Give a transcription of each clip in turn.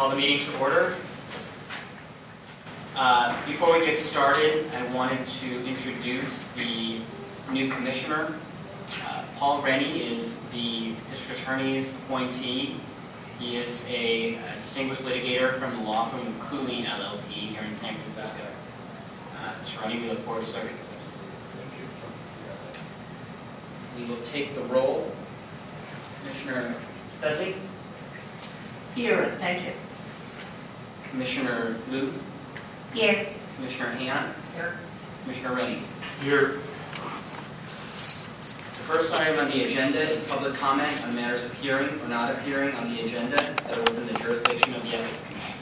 Call the meeting to order. Before we get started, I wanted to introduce the new commissioner. Paul Rennie is the district attorney's appointee. He is a distinguished litigator from the law firm of Cooley LLP here in San Francisco. Mr. Rennie, we look forward to serving with you. We will take the roll. Commissioner Studley. Here, thank you. Commissioner Liu. Here. Commissioner Han. Here. Commissioner Rennie. Here. The first item on the agenda is public comment on matters appearing or not appearing on the agenda that are within the jurisdiction of the Ethics Commission.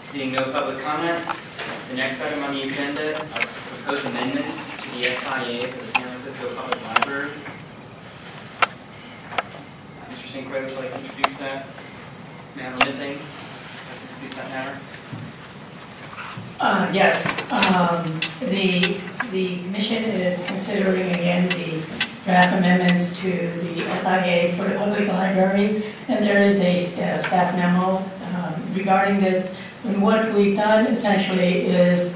Seeing no public comment, the next item on the agenda are proposed amendments to the SIA for the San Francisco Public Library. Mr. St. Croix, would you like to introduce that matter? Missing? Would you like to introduce that matter? Yes. The Commission is considering again the draft amendments to the SIA for the public library, and there is a staff memo regarding this. And what we've done essentially is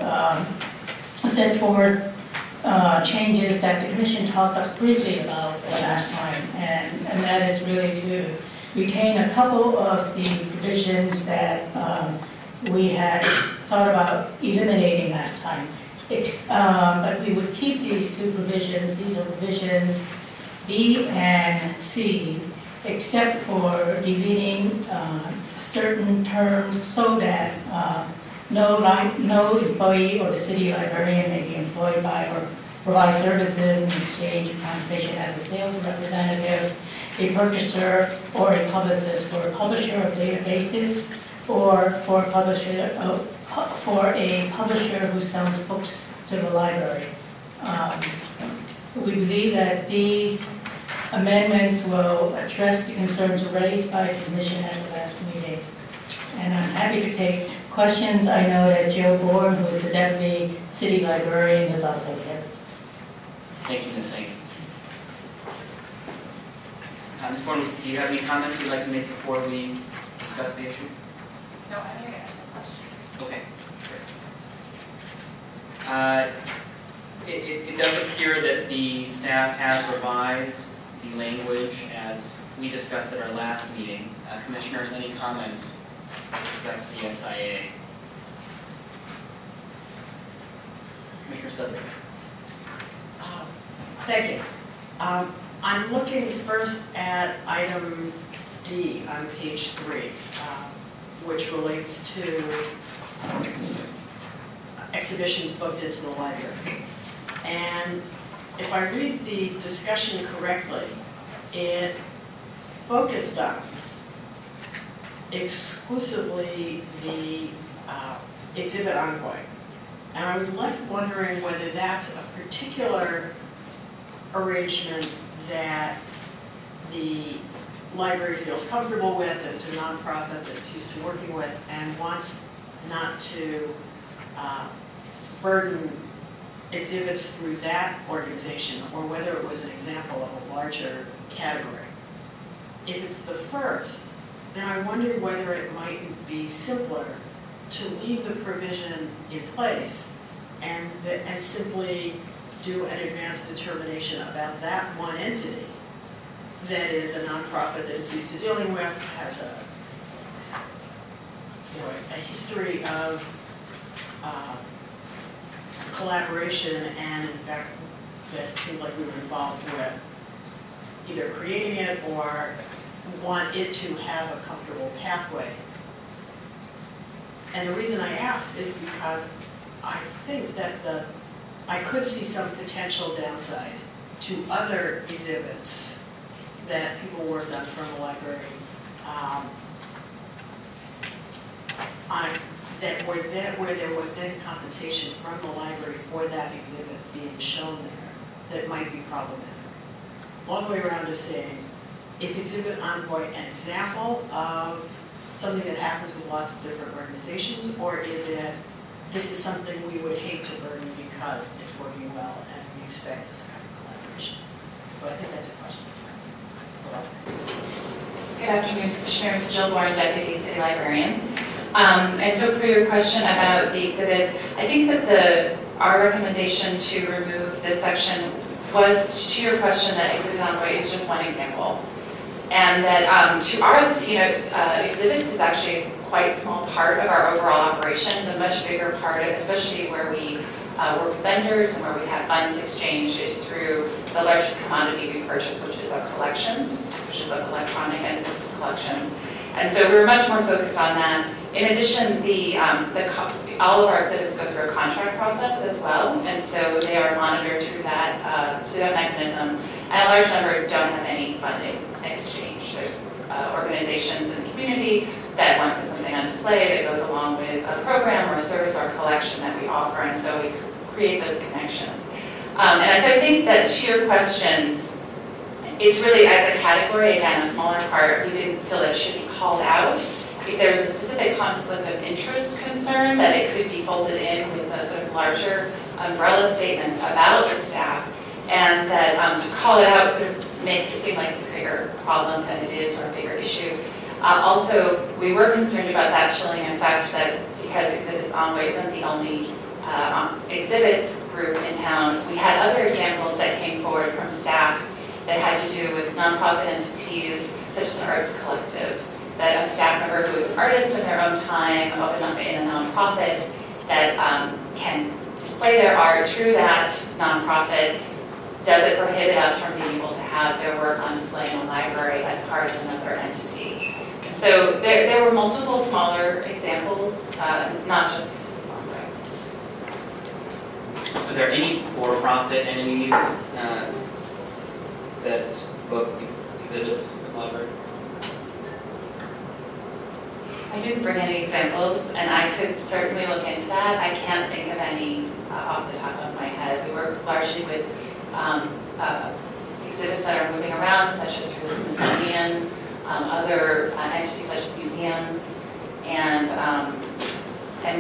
set forward changes that the Commission talked briefly about last time, and that is really to retain a couple of the provisions that we had thought about eliminating last time. But we would keep these two provisions. These are provisions B and C, except for deleting certain terms so that no employee or the city librarian may be employed by or provide services in exchange of compensation as a sales representative, a purchaser, or a publicist for a publisher of databases, or for a publisher who sells books to the library. We believe that these amendments will address the concerns raised by the Commission at the last meeting. And I'm happy to take questions. I know that Joe Bourne, who is the Deputy City Librarian, is also here. Thank you, Ms. Singh. Ms. Bourne, do you have any comments you'd like to make before we discuss the issue? No, I think I asked a question. Okay. It does appear that the staff has revised the language as we discussed at our last meeting. Commissioners, any comments with respect to the SIA? Commissioner Sutherland. Thank you. I'm looking first at item D on page 3, which relates to exhibitions booked into the library. And if I read the discussion correctly, it focused on exclusively the exhibit envoy. And I was left wondering whether that's a particular arrangement that the library feels comfortable with, that it's a nonprofit that it's used to working with, and wants not to burden exhibits through that organization, or whether it was an example of a larger category. If it's the first, then I wonder whether it might be simpler to leave the provision in place and simply do an advanced determination about that one entity that is a nonprofit that it's used to dealing with, has a history of collaboration, and in fact, that it seemed like we were involved with either creating it or want it to have a comfortable pathway. And the reason I ask is because I think that I could see some potential downside to other exhibits that people worked on from the library where there was then compensation from the library for that exhibit being shown there that might be problematic. Long way around to saying, is Exhibit Envoy an example of something that happens with lots of different organizations, or is it, this is something we would hate to burden because it's working well and we expect this kind of collaboration? So I think that's a question for me. Good afternoon, Commissioners. Jill Bourne, Deputy City Librarian. And so for your question about the exhibits, I think that our recommendation to remove this section was, to your question, that Exhibit Envoy is just one example. And that to us, exhibits is actually quite a small part of our overall operation. The much bigger part, especially where we work with vendors and where we have funds exchanged, is through the largest commodity we purchase, which is our collections, which is both electronic and physical collections. And so we were much more focused on that. In addition, all of our exhibits go through a contract process as well, and so they are monitored through that mechanism. And a large number don't have any funding exchange. There's organizations in the community that want to put something on display that goes along with a program or a service or a collection that we offer, and so we create those connections. And so I think that to your question, it's really, as a category, again, a smaller part, we didn't feel that it should be called out. If there's a specific conflict of interest concern, that it could be folded in with a sort of larger umbrella statements about the staff, and that to call it out sort of makes it seem like it's a bigger problem than it is, or a bigger issue. Also, we were concerned about that chilling effect, that because Exhibits Envoy isn't the only exhibits group in town, we had other examples that came forward from staff that had to do with nonprofit entities, such as an arts collective, that a staff member who is an artist in their own time, open up in a nonprofit, that can display their art through that nonprofit. Does it prohibit us from being able to have their work on display in the library as part of another entity? And so there were multiple smaller examples, not just Envoy. Are there any for-profit entities that book exhibits in the library? I didn't bring any examples, and I could certainly look into that. I can't think of any off the top of my head. We work largely with exhibits that are moving around, such as through the Smithsonian, other entities such as museums, and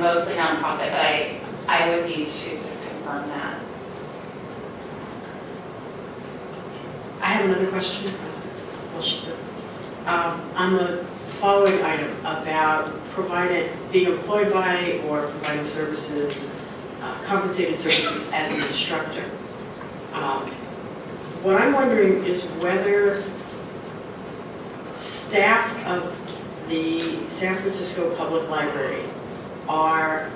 mostly nonprofit, but I would need to sort of confirm that. I have another question. On the following item about being employed by or providing services, compensated services as an instructor. What I'm wondering is whether staff of the San Francisco Public Library are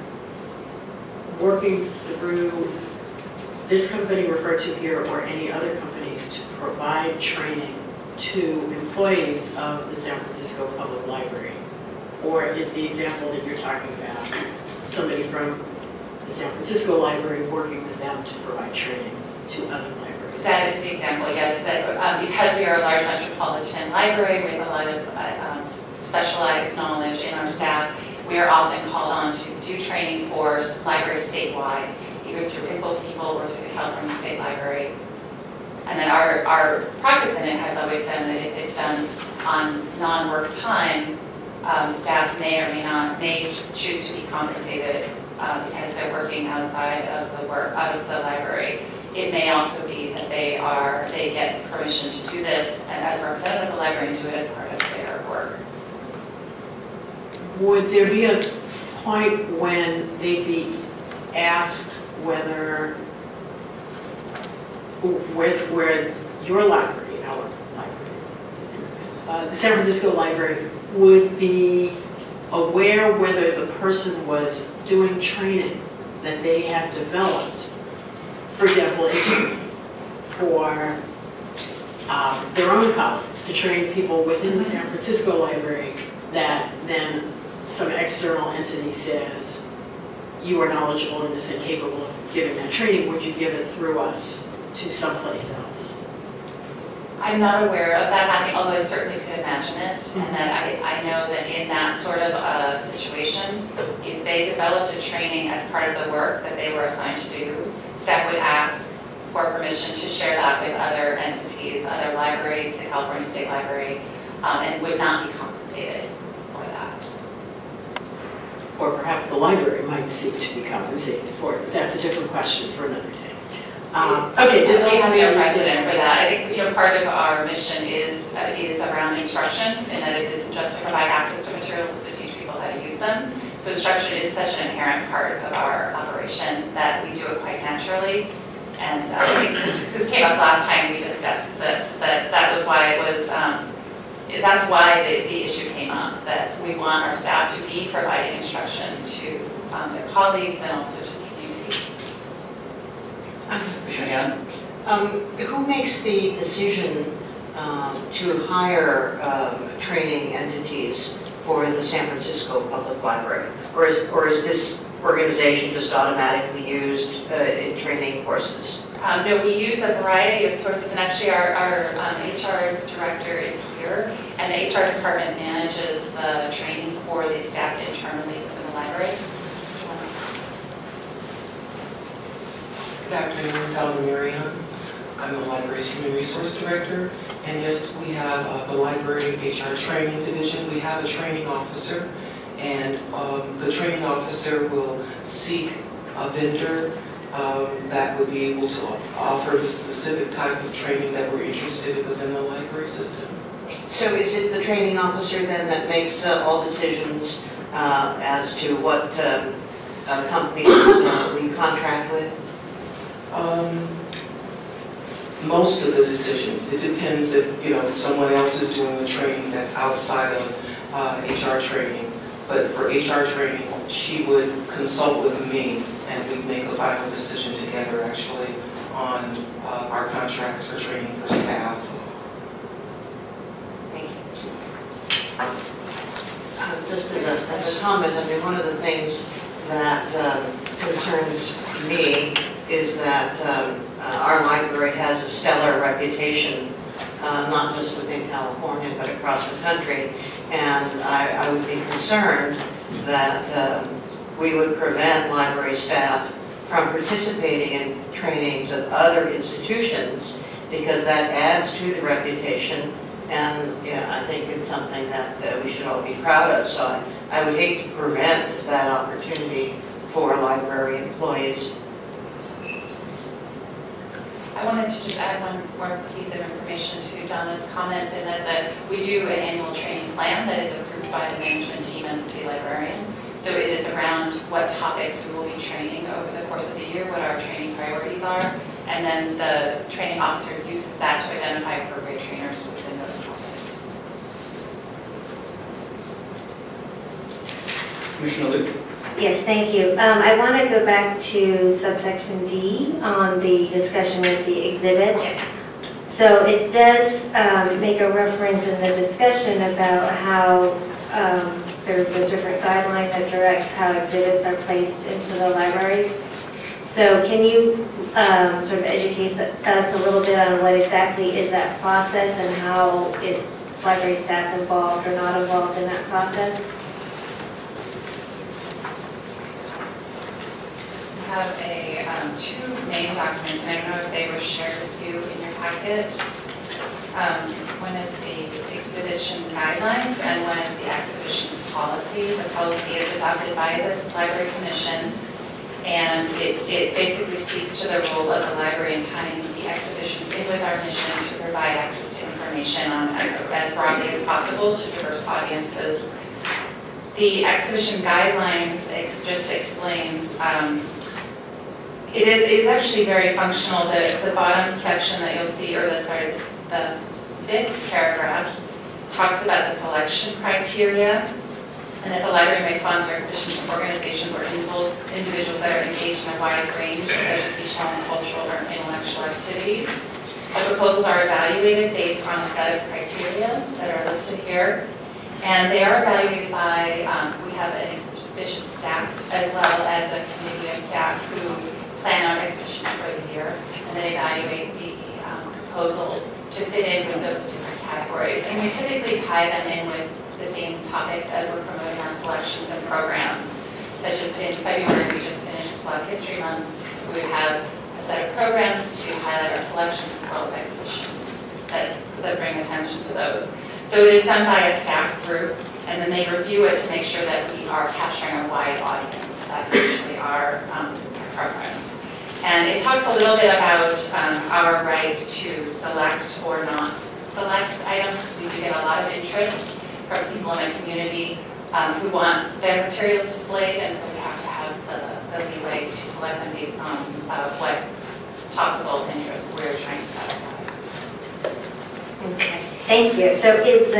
working through this company referred to here or any other companies to provide training to employees of the San Francisco Public Library? Or is the example that you're talking about somebody from the San Francisco Library working with them to provide training to other libraries? That is the example, yes. That because we are a large metropolitan library with a lot of specialized knowledge in our staff, we are often called on to do training for libraries statewide, either through Info People or through the California State Library. And then our practice in it has always been that if it's done on non-work time, staff may or may choose to be compensated because they're working outside of the library. It may also be that they get permission to do this, and as a representative of the library, do it as part of their work. Would there be a point when they'd be asked where your library, our library, the San Francisco Library, would be aware whether the person was doing training that they had developed, for example, for their own colleagues, to train people within the San Francisco Library, that then some external entity says, you are knowledgeable in this and capable of giving that training, would you give it through us to someplace else? I'm not aware of that happening, although I certainly could imagine it. And that I know that in that sort of situation, if they developed a training as part of the work that they were assigned to do, staff would ask for permission to share that with other entities, other libraries, the California State Library, and would not be compensated for that. Or perhaps the library might seek to be compensated for it. That's a different question for another day. Okay, this We also have be no understood. precedent for that. I think, part of our mission is around instruction, and that it isn't just to provide access to materials, it's to teach people how to use them. So instruction is such an inherent part of our operation that we do it quite naturally. And I think this came up last time we discussed this, that was why it was, that's why the issue came up, that we want our staff to be providing instruction to their colleagues and also to the community. Commissioner Who makes the decision to hire training entities for the San Francisco Public Library? Or is this organization just automatically used in training courses? No, we use a variety of sources, and actually our HR director is here, and the HR department manages the training for the staff internally within the library. Good afternoon, Donna Marion. I'm the library's Human Resource Director, and yes, we have the library HR training division. We have a training officer, and the training officer will seek a vendor that would be able to offer the specific type of training that we're interested in within the library system. So is it the training officer then that makes all decisions as to what companies we contract with? Most of the decisions. It depends if someone else is doing the training that's outside of HR training. But for HR training, she would consult with me, and we'd make a final decision together actually on our contracts for training for staff. Thank you. Just as a comment, I mean, one of the things that concerns me is that our library has a stellar reputation, not just within California, but across the country. And I would be concerned that we would prevent library staff from participating in trainings of other institutions, because that adds to the reputation, and I think it's something that we should all be proud of. So I would hate to prevent that opportunity for library employees. I wanted to just add one more piece of information to Donna's comments, in that we do an annual training plan that is approved by the management team and the city librarian. So it is around what topics we will be training over the course of the year, what our training priorities are, and then the training officer uses that to identify appropriate trainers within those topics. Commissioner Luke? Yes, thank you. I want to go back to subsection D on the discussion of the exhibit. So it does make a reference in the discussion about how there's a different guideline that directs how exhibits are placed into the library. So can you sort of educate us a little bit on what exactly is that process, and how is library staff involved or not involved in that process? Have two main documents, and I don't know if they were shared with you in your packet. One is the exhibition guidelines, and one is the exhibition policy. The policy is adopted by the Library Commission, and it basically speaks to the role of the library in tying the exhibitions in with our mission to provide access to information on as broadly as possible to diverse audiences. The exhibition guidelines just explains it is actually very functional. The bottom section that you'll see, or the fifth paragraph, talks about the selection criteria, and that the library may sponsor exhibitions from organizations or individuals that are engaged in a wide range of educational and cultural or intellectual activities. The proposals are evaluated based on a set of criteria that are listed here, and they are evaluated by, we have an exhibition staff as well as a committee of staff who plan out exhibitions for the year, and then evaluate the proposals to fit in with those different categories. And we typically tie them in with the same topics as we're promoting our collections and programs, such as in February we just finished Black History Month. We have a set of programs to highlight our collections as well as exhibitions that bring attention to those. So it is done by a staff group, and then they review it to make sure that we are capturing a wide audience. That's usually our preference. And And it talks a little bit about our right to select or not select items, because we do get a lot of interest from people in the community who want their materials displayed, and so we have to have the leeway to select them based on what topical interests we're trying to satisfy. Okay, thank you. So is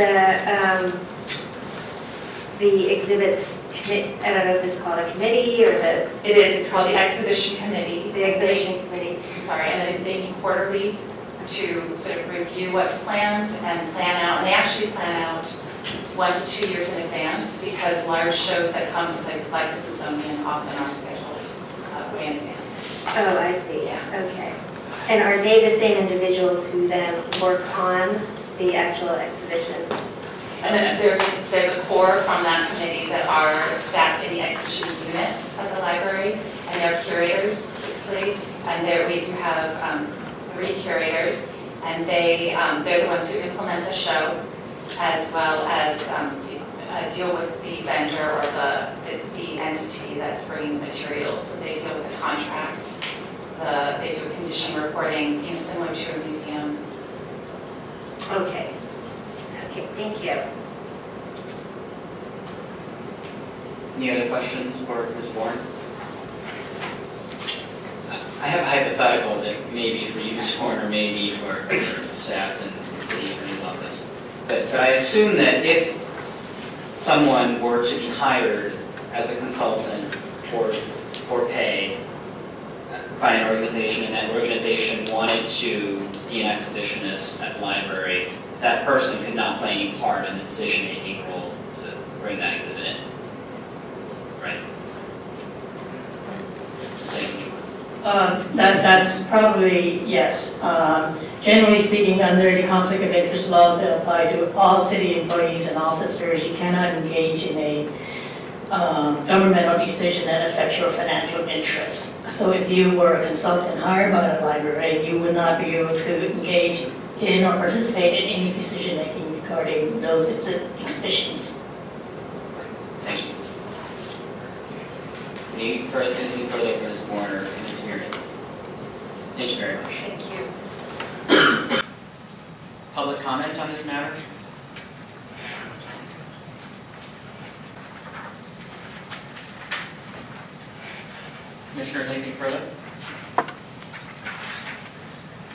the exhibits, I don't know if it's called a committee or the... It is, it's called the Exhibition Committee. The Exhibition Committee. I'm sorry, and then they meet quarterly to sort of review what's planned and plan out, and they actually plan out 1 to 2 years in advance, because large shows that come to places like the Smithsonian often are scheduled way in advance. Oh, I see. Yeah. Okay. And are they the same individuals who then work on the actual exhibition? And then there's a core from that committee that are staff in the exhibition unit of the library, and they're curators, basically. And we do have 3 curators, and they're the ones who implement the show, as well as deal with the vendor or the entity that's bringing the materials. So they deal with the contract, they do a condition reporting, similar to a museum. Okay. Okay, thank you. Any other questions for Ms. Bourne? I have a hypothetical that may be for you, Ms. Bourne, or maybe for the staff and the city attorney's office. But I assume that if someone were to be hired as a consultant for pay by an organization, and that organization wanted to be an exhibitionist at the library, that person could not play any part in the decision-making role to bring that exhibit in. Right? Same. That's probably, yes. Generally speaking, under the conflict of interest laws that apply to all city employees and officers, you cannot engage in a governmental decision that affects your financial interests. So if you were a consultant hired by the library, you would not be able to engage in or participate in any decision-making regarding those exhibitions. Thank you. Anything further for Ms. Bourne or Ms. Meredith? Thank you very much. Thank you. Public comment on this matter? Commissioners, anything further?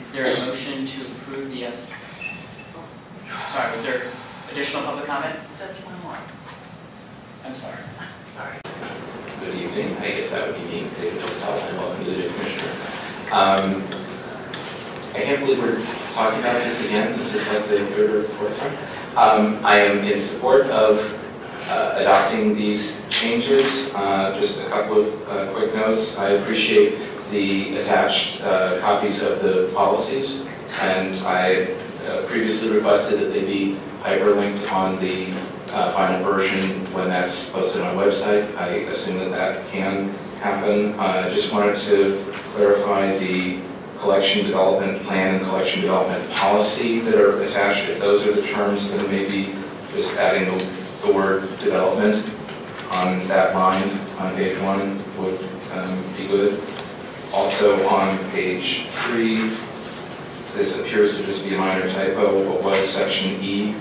Is there a motion to approve the Sorry, was there additional public comment? Just one more. I'm sorry. Sorry. Good evening. I guess that would be me, David Hotel, and welcome to the new commissioner. I can't believe we're talking about this again. This is like the 3rd or 4th time. I am in support of adopting these changes. Just a couple of quick notes. I appreciate the attached copies of the policies, and I previously requested that they be hyperlinked on the final version when that's posted on my website. I assume that that can happen. I just wanted to clarify the collection development plan and collection development policy that are attached. If those are the terms, then maybe just adding the word development on that line on page 1 would be good. Also on page 3, this appears to just be a minor typo. What was section E?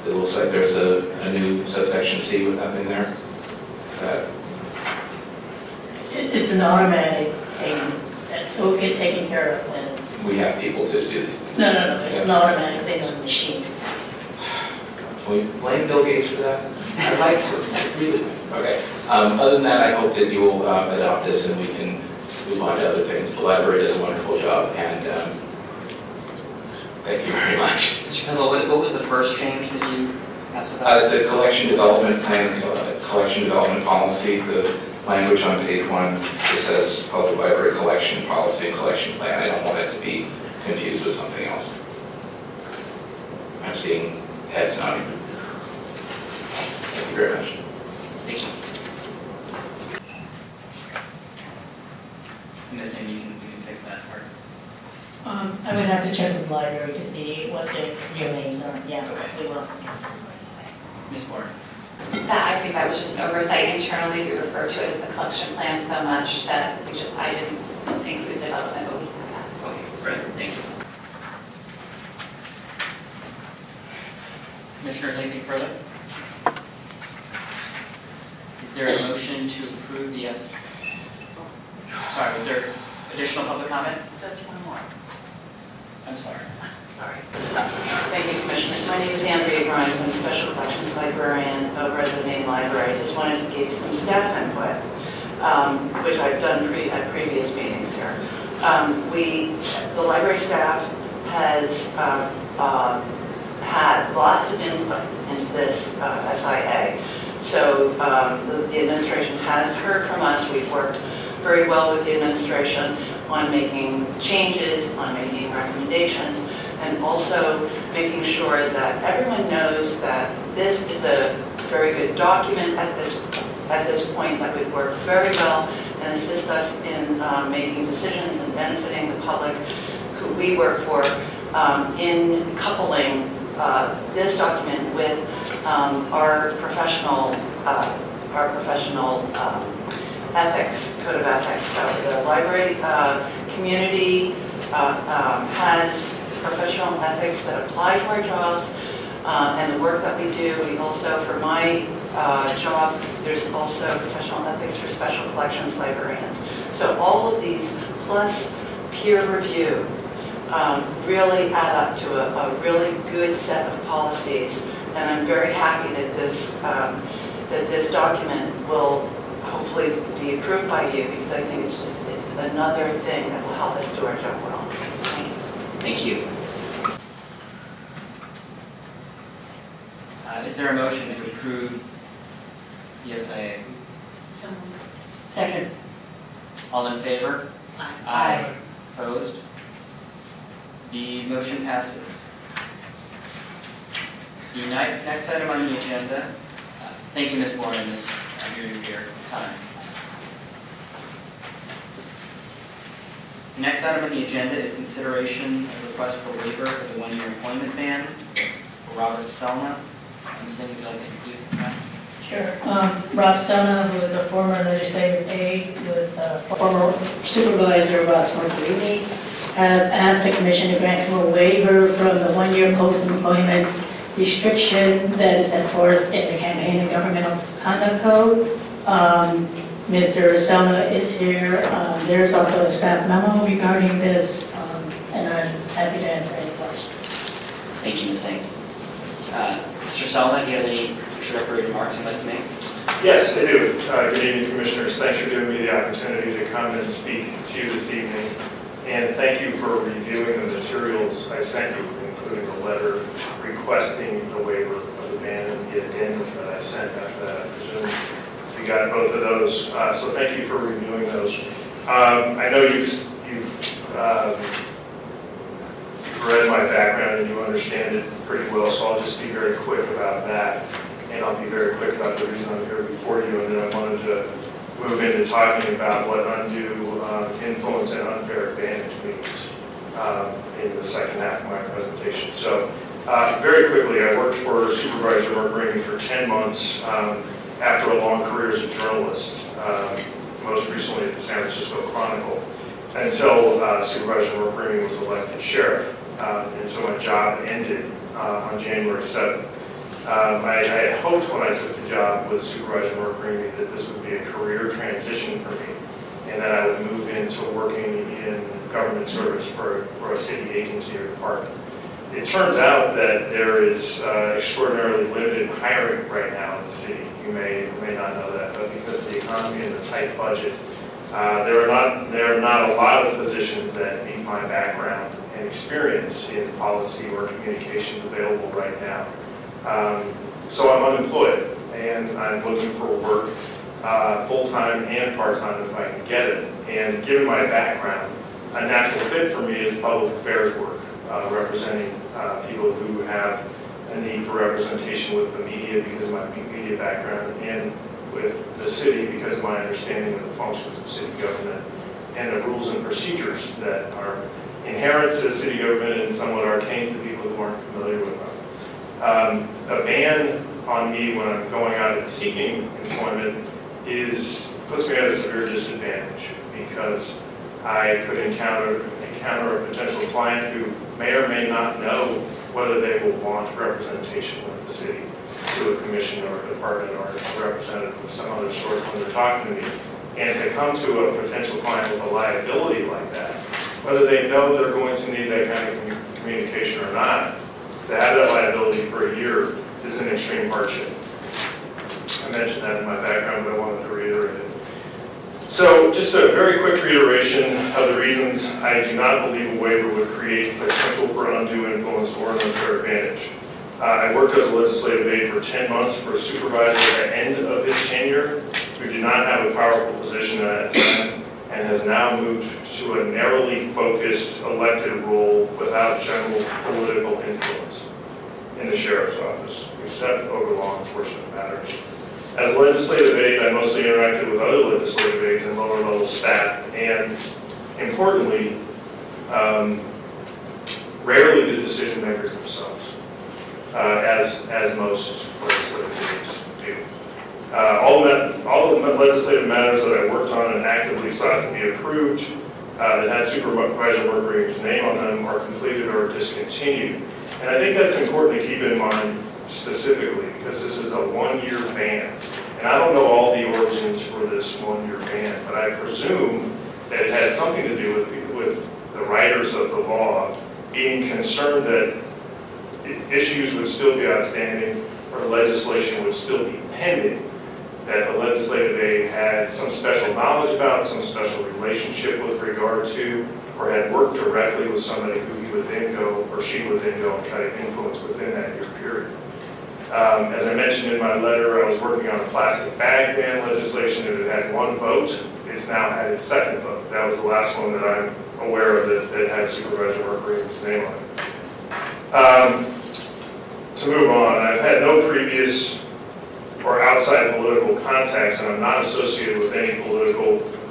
It looks like there's a new subsection C with nothing there. It's an automatic thing that will get taken care of when... We have people to do this. No, it's an automatic thing on the machine. Can we blame Bill Gates for that? I'd like to, really. Okay. Other than that, I hope that you will adopt this and we can move on to other things. The library does a wonderful job, and thank you very much. Mr. Pendleton, what was the first change that you asked about? The collection development plan, collection development policy, the language on page 1 just says public library collection policy and collection plan. I don't want it to be confused with something else. I'm seeing heads nodding. Thank you very much. Thank you. Ms. Amy, you can fix that part. I would have to check with the library to see what the real names are. Yeah, we will. Ms. Bourne. I think that was just an oversight internally. We refer to it as a collection plan so much that I didn't include development approve the Sorry, was there additional public comment? Just one more. I'm sorry. Sorry. Thank you, Commissioners. My name is Andrea Grimes. I'm a Special Collections Librarian over at the main library. I just wanted to give you some staff input, which I've done at previous meetings here. The library staff has had lots of input into this SIA. So the administration has heard from us. We've worked very well with the administration on making changes, on making recommendations, and also making sure that everyone knows that this is a very good document at this point that would work very well and assist us in making decisions and benefiting the public who we work for in coupling this document with our professional ethics, code of ethics. So the library community has professional ethics that apply to our jobs and the work that we do. We also, for my job, there's also professional ethics for special collections librarians. So all of these, plus peer review, really add up to a really good set of policies. And I'm very happy that this document will hopefully be approved by you, because I think it's another thing that will help us do our job well. Thank you. Thank you. Is there a motion to approve the SIA? So moved. Second. All in favor? Aye. Opposed? The motion passes. The next item on the agenda, thank you, Ms. Warren, Ms. your time. The next item on the agenda is consideration of request for waiver for the one-year employment ban for Robert Selma. Ms. Ling, would you like to introduce this matter? Sure. Rob Selma, who is a former legislative aide with former supervisor Ross Margarini, has asked the commission to grant him a waiver from the one-year post-employment restriction that is set forth in the Campaign and Governmental Conduct Code. Mr. Selma is here. There's also a staff memo regarding this, and I'm happy to answer any questions. Thank you, Ms. Singh. Mr. Selma, do you have any introductory remarks you'd like to make? Yes, I do. Good evening, Commissioners. Thanks for giving me the opportunity to come and speak to you this evening. And thank you for reviewing the materials I sent you, including the letter requesting a waiver of the ban and the addendum that I sent after that. I presume you got both of those. So thank you for reviewing those. I know you've read my background and you understand it pretty well, so I'll just be very quick about that. And I'll be very quick about the reason I'm here before you, and then I wanted to move into talking about what undue influence and unfair advantage means in the second half of my presentation. So very quickly, I worked for Supervisor Margarini for 10 months after a long career as a journalist, most recently at the San Francisco Chronicle, until Supervisor Margarini was elected sheriff. And so my job ended on January 7th. I had hoped when I took the job with Supervisor Margarini that this would be a career transition for me, and that I would move into working in government service for a city agency or department. It turns out that there is extraordinarily limited hiring right now in the city. You may or may not know that, but because of the economy and the tight budget, there are not a lot of positions that meet my background and experience in policy or communications available right now. So I'm unemployed, and I'm looking for work full-time and part-time if I can get it. And given my background, a natural fit for me is public affairs work, representing people who have a need for representation with the media because of my media background, and with the city because of my understanding of the functions of city government and the rules and procedures that are inherent to city government and somewhat arcane to people who aren't familiar with them. A ban on me when I'm going out and seeking employment puts me at a severe disadvantage, because I could encounter a potential client who may or may not know whether they will want representation with the city. to a commission or a department or a representative of some other sort when they're talking to me. And to come to a potential client with a liability like that, whether they know they're going to need that kind of communication or not, to have that liability for a year is an extreme hardship. I mentioned that in my background, but I wanted to reiterate it. So just a very quick reiteration of the reasons I do not believe a waiver would create potential for undue influence or an unfair advantage. I worked as a legislative aide for 10 months for a supervisor at the end of his tenure who did not have a powerful position at that time and has now moved to a narrowly focused elected role without general political influence in the sheriff's office, except over law enforcement matters. As a legislative aide, I mostly interacted with other legislative aides and lower level staff, and importantly, rarely the decision makers themselves, as most legislative aides do. All of the legislative matters that I worked on and actively sought to be approved that had Supervisor Mercury's name on them are completed or discontinued. And I think that's important to keep in mind specifically because this is a one-year ban. And I don't know all the origins for this one-year ban, but I presume that it had something to do with the writers of the law being concerned that issues would still be outstanding or legislation would still be pending that the legislative aide had some special knowledge about, some special relationship with regard to, or had worked directly with somebody who he would then go, or she would then go and try to influence within that year period. As I mentioned in my letter, I was working on a plastic bag ban legislation that had had one vote. It's now had its second vote. That was the last one that I'm aware of that had Supervisor Mercury's name on it. To move on, I've had no previous or outside political contacts, and I'm not associated with any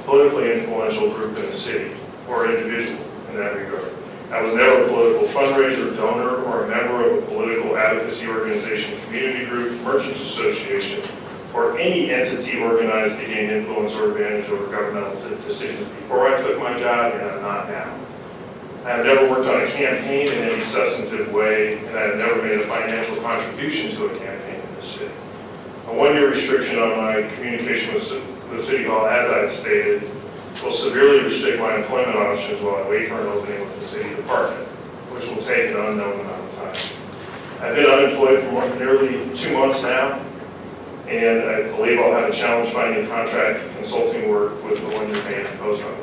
politically influential group in the city or individual in that regard. I was never a political fundraiser, donor, or a member of a political advocacy organization, community group, merchants association, or any entity organized to gain influence or advantage over governmental decisions before I took my job, and I'm not now. I've never worked on a campaign in any substantive way, and I've never made a financial contribution to a campaign in the city. A one-year restriction on my communication with the City Hall, as I've stated, will severely restrict my employment options while I wait for an opening with the City Department, which will take an unknown amount of time. I've been unemployed for nearly 2 months now, and I believe I'll have a challenge finding contract consulting work with the one-year ban imposed on me.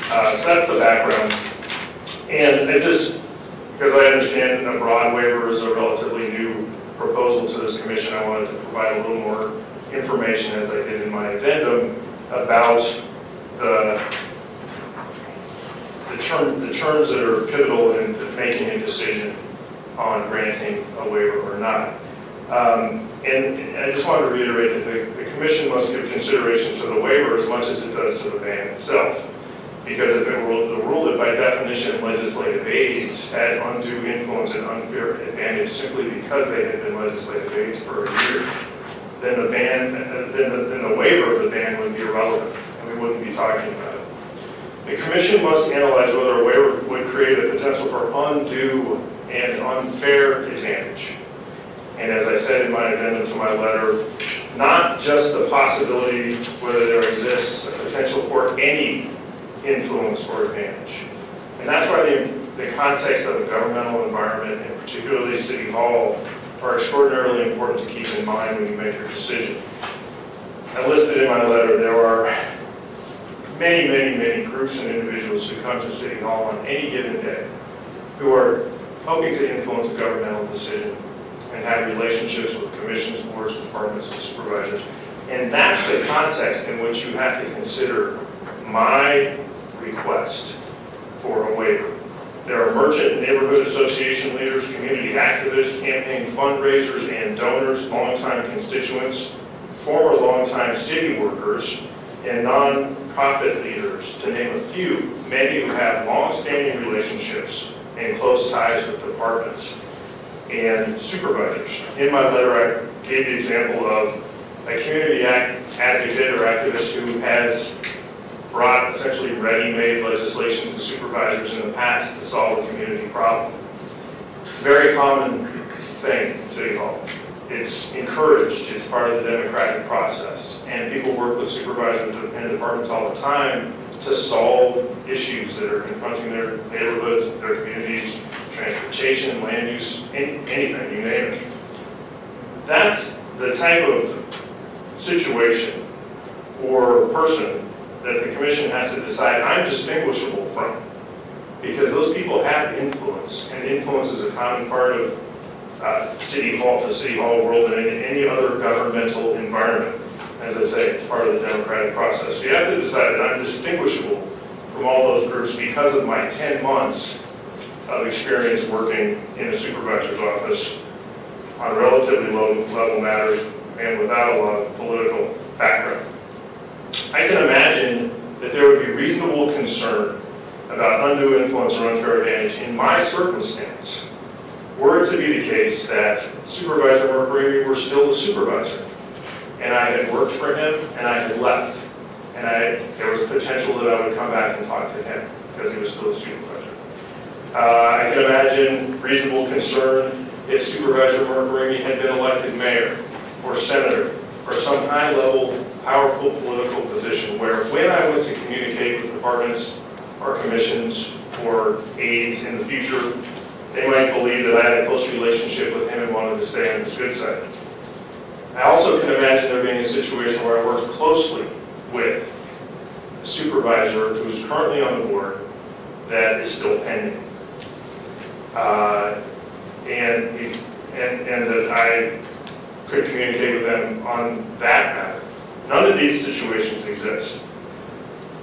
So that's the background. And because I understand a broad waiver is a relatively new proposal to this commission, I wanted to provide a little more information, as I did in my addendum, about the terms that are pivotal in making a decision on granting a waiver or not. And I just wanted to reiterate that the commission must give consideration to the waiver as much as it does to the ban itself. Because if it were to rule that by definition legislative aides had undue influence and unfair advantage simply because they had been legislative aides for a year, then the waiver of the ban would be irrelevant, and we wouldn't be talking about it. The commission must analyze whether a waiver would create a potential for undue and unfair advantage. And as I said in my addendum to my letter, not just the possibility whether there exists a potential for any influence or advantage. And that's why the context of the governmental environment, and particularly City Hall, are extraordinarily important to keep in mind when you make your decision. I listed in my letter there are many, many, many groups and individuals who come to City Hall on any given day who are hoping to influence a governmental decision and have relationships with commissions, boards, departments, and supervisors. And that's the context in which you have to consider my request for a waiver. There are merchant and neighborhood association leaders, community activists, campaign fundraisers and donors, longtime constituents, former longtime city workers, and non-profit leaders, to name a few, many who have long-standing relationships and close ties with departments and supervisors. In my letter, I gave the example of a community advocate or activist who has brought essentially ready-made legislation to supervisors in the past to solve a community problem. It's a very common thing in City Hall. It's encouraged, it's part of the democratic process. And people work with supervisors and departments all the time to solve issues that are confronting their neighborhoods, their communities, transportation, land use, anything, you name it. That's the type of situation or person that the commission has to decide I'm distinguishable from. Because those people have influence, and influence is a common part of City Hall, the City Hall world, and any other governmental environment. As I say, it's part of the democratic process. So you have to decide that I'm distinguishable from all those groups because of my 10 months of experience working in a supervisor's office on relatively low-level matters and without a lot of political background. I can imagine that there would be reasonable concern about undue influence or unfair advantage in my circumstance, were it to be the case that Supervisor Mercury were still the supervisor, and I had worked for him, and I had left, and there was potential that I would come back and talk to him because he was still a supervisor. I can imagine reasonable concern if Supervisor Mercury had been elected mayor or senator or some high-level, powerful political position where when I went to communicate with departments or commissions or aides in the future, they might believe that I had a close relationship with him and wanted to stay on his good side. I also can imagine there being a situation where I worked closely with a supervisor who's currently on the board that is still pending. And that I could communicate with them on that matter. None of these situations exist.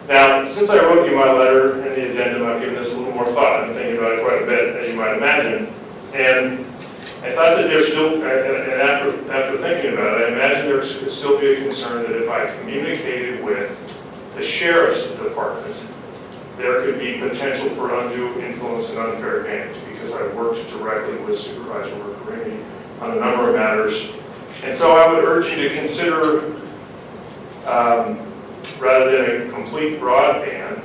Now, since I wrote you my letter and the addendum, I've given this a little more thought. I've been thinking about it quite a bit, as you might imagine. And I thought that there's still, and after thinking about it, I imagine there could still be a concern that if I communicated with the sheriff's department, there could be potential for undue influence and unfair advantage because I worked directly with Supervisor Mercury on a number of matters. And so I would urge you to consider, rather than a complete broad ban,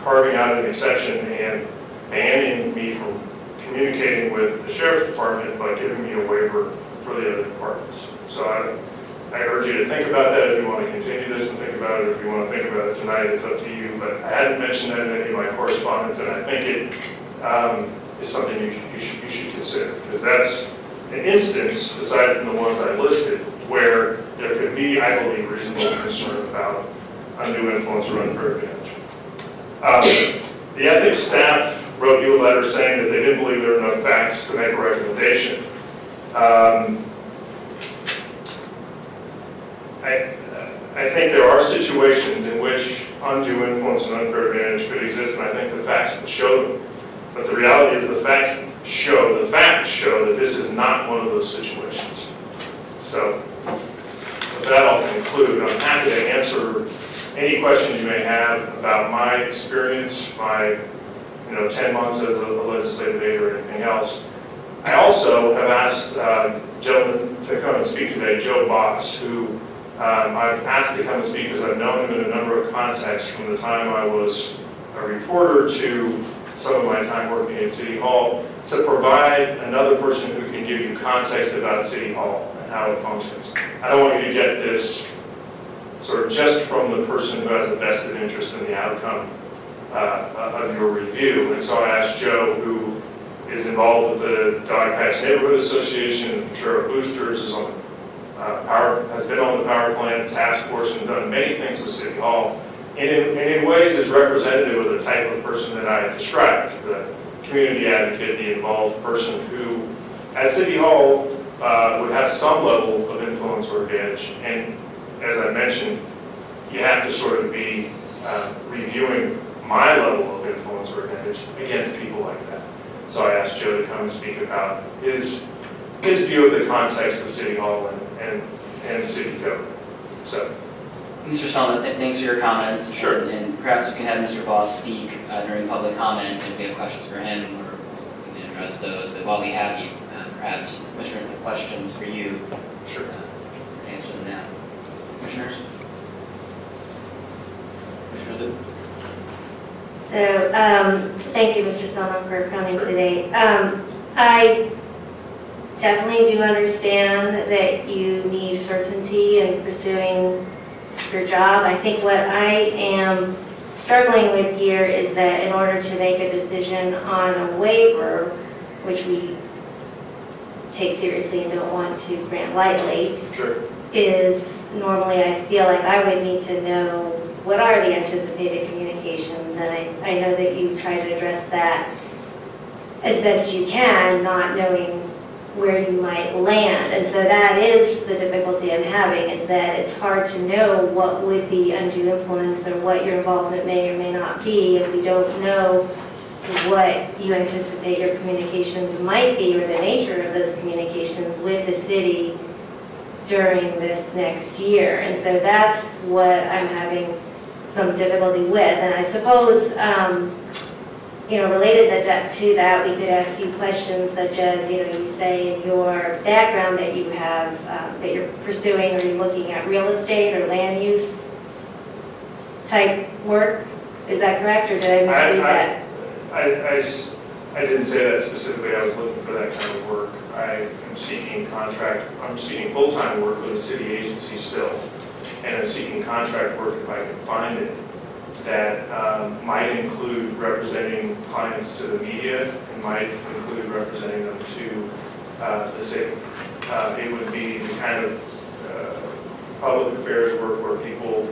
carving out an exception and banning me from communicating with the sheriff's department by giving me a waiver for the other departments. So I urge you to think about that if you want to continue this and think about it. If you want to think about it tonight, it's up to you. But I hadn't mentioned that in any of my correspondence, and I think it is something you should consider. Because that's an instance, aside from the ones I listed, where there could be, I believe, reasonable concern about undue influence or unfair advantage. The ethics staff wrote you a letter saying that they didn't believe there were enough facts to make a recommendation. I think there are situations in which undue influence and unfair advantage could exist, and I think the facts would show them. But the reality is the facts show that this is not one of those situations. So with that, I'll conclude. I'm happy to answer any questions you may have about my experience, my 10 months as a legislative aide or anything else. I also have asked a gentleman to come and speak today, Joe Boss, who I've asked to come and speak because I've known him in a number of contexts from the time I was a reporter to some of my time working at City Hall, to provide another person who can give you context about City Hall and how it functions. I don't want you to get this sort of just from the person who has a vested interest in the outcome of your review. And so I asked Joe, who is involved with the Dogpatch Neighborhood Association, the Ventura Boosters, is on has been on the power plant task force and done many things with City Hall, and in ways is representative of the type of person that I described, the community advocate, the involved person who, at City Hall, would have some level of influence or advantage. And as I mentioned, you have to sort of be reviewing my level of influence or advantage against people like that. So I asked Joe to come and speak about his view of the context of City Hall and city government. So, Mr. Solomon, thanks for your comments. Sure. And perhaps we can have Mr. Voss speak during public comment, and if we have questions for him, or we can address those. But while we have you, perhaps commissioners have questions for you. Sure. Answer them now. Commissioners? Commissioner Liu? So, thank you, Mr. Solomon, for coming today. I definitely do understand that you need certainty in pursuing your job. I think what I am struggling with here is that in order to make a decision on a waiver, which we take seriously and don't want to grant lightly, Sure. is normally I feel like I would need to know what are the anticipated communications, and I know that you try to address that as best you can, not knowing where you might land. And so that is the difficulty I'm having, is that it's hard to know what would be undue influence or what your involvement may or may not be if we don't know what you anticipate your communications might be or the nature of those communications with the city during this next year. And so that's what I'm having some difficulty with. And I suppose, related to that, we could ask you questions such as, you say in your background that you have, that you're pursuing, or you're looking at real estate or land use type work. Is that correct, or did I misread that? I didn't say that specifically. I was looking for that kind of work. I'm seeking full-time work with a city agency still, and I'm seeking contract work if I can find it that might include representing clients to the media and might include representing them to the city. It would be the kind of public affairs work where people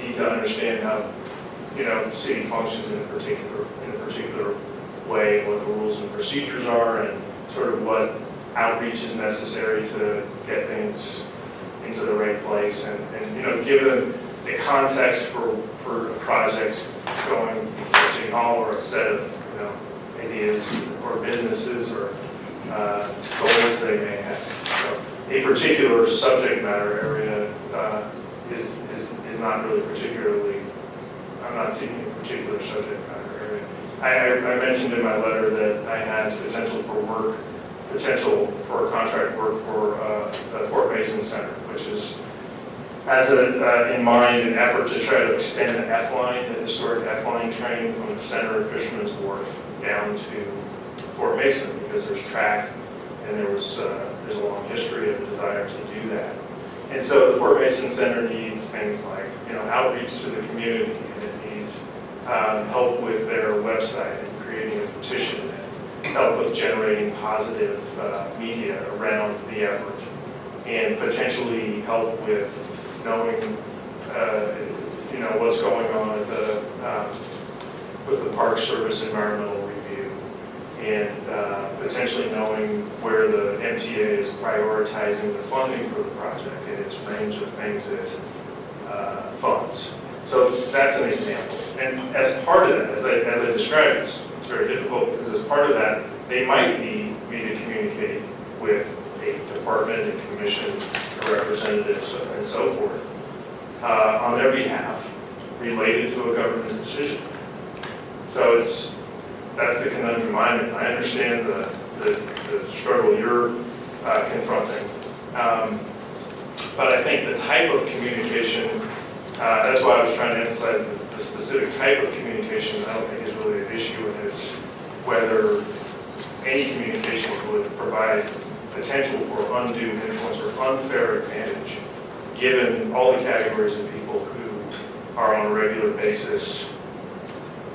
need to understand how city functions in a particular way, and what the rules and procedures are, and sort of what outreach is necessary to get things into the right place, and give them the context for a project going before City Hall, or a set of ideas or businesses or goals they may have. So a particular subject matter area is not really particularly. I'm not seeking a particular subject matter area. I mentioned in my letter that I had potential for contract work for the Fort Mason Center, which is has in mind an effort to try to extend the F-line, the historic F-line train from the center of Fisherman's Wharf down to Fort Mason, because there's track and there's a long history of desire to do that. And so the Fort Mason Center needs things like outreach to the community, and it needs help with their website and creating a petition, and help with generating positive media around the effort, and potentially help with knowing what's going on with the Park Service environmental review, and potentially knowing where the MTA is prioritizing the funding for the project and its range of things it funds. So that's an example. And as part of that, as I described, it's very difficult, because as part of that, they might need me to communicate with a department and commission, representatives, and so forth, on their behalf, related to a government decision. So that's the conundrum I'm in. I understand the struggle you're confronting, but I think the type of communication, that's why I was trying to emphasize the specific type of communication I don't think is really an issue, and it's whether any communication would provide potential for undue influence or unfair advantage, given all the categories of people who are on a regular basis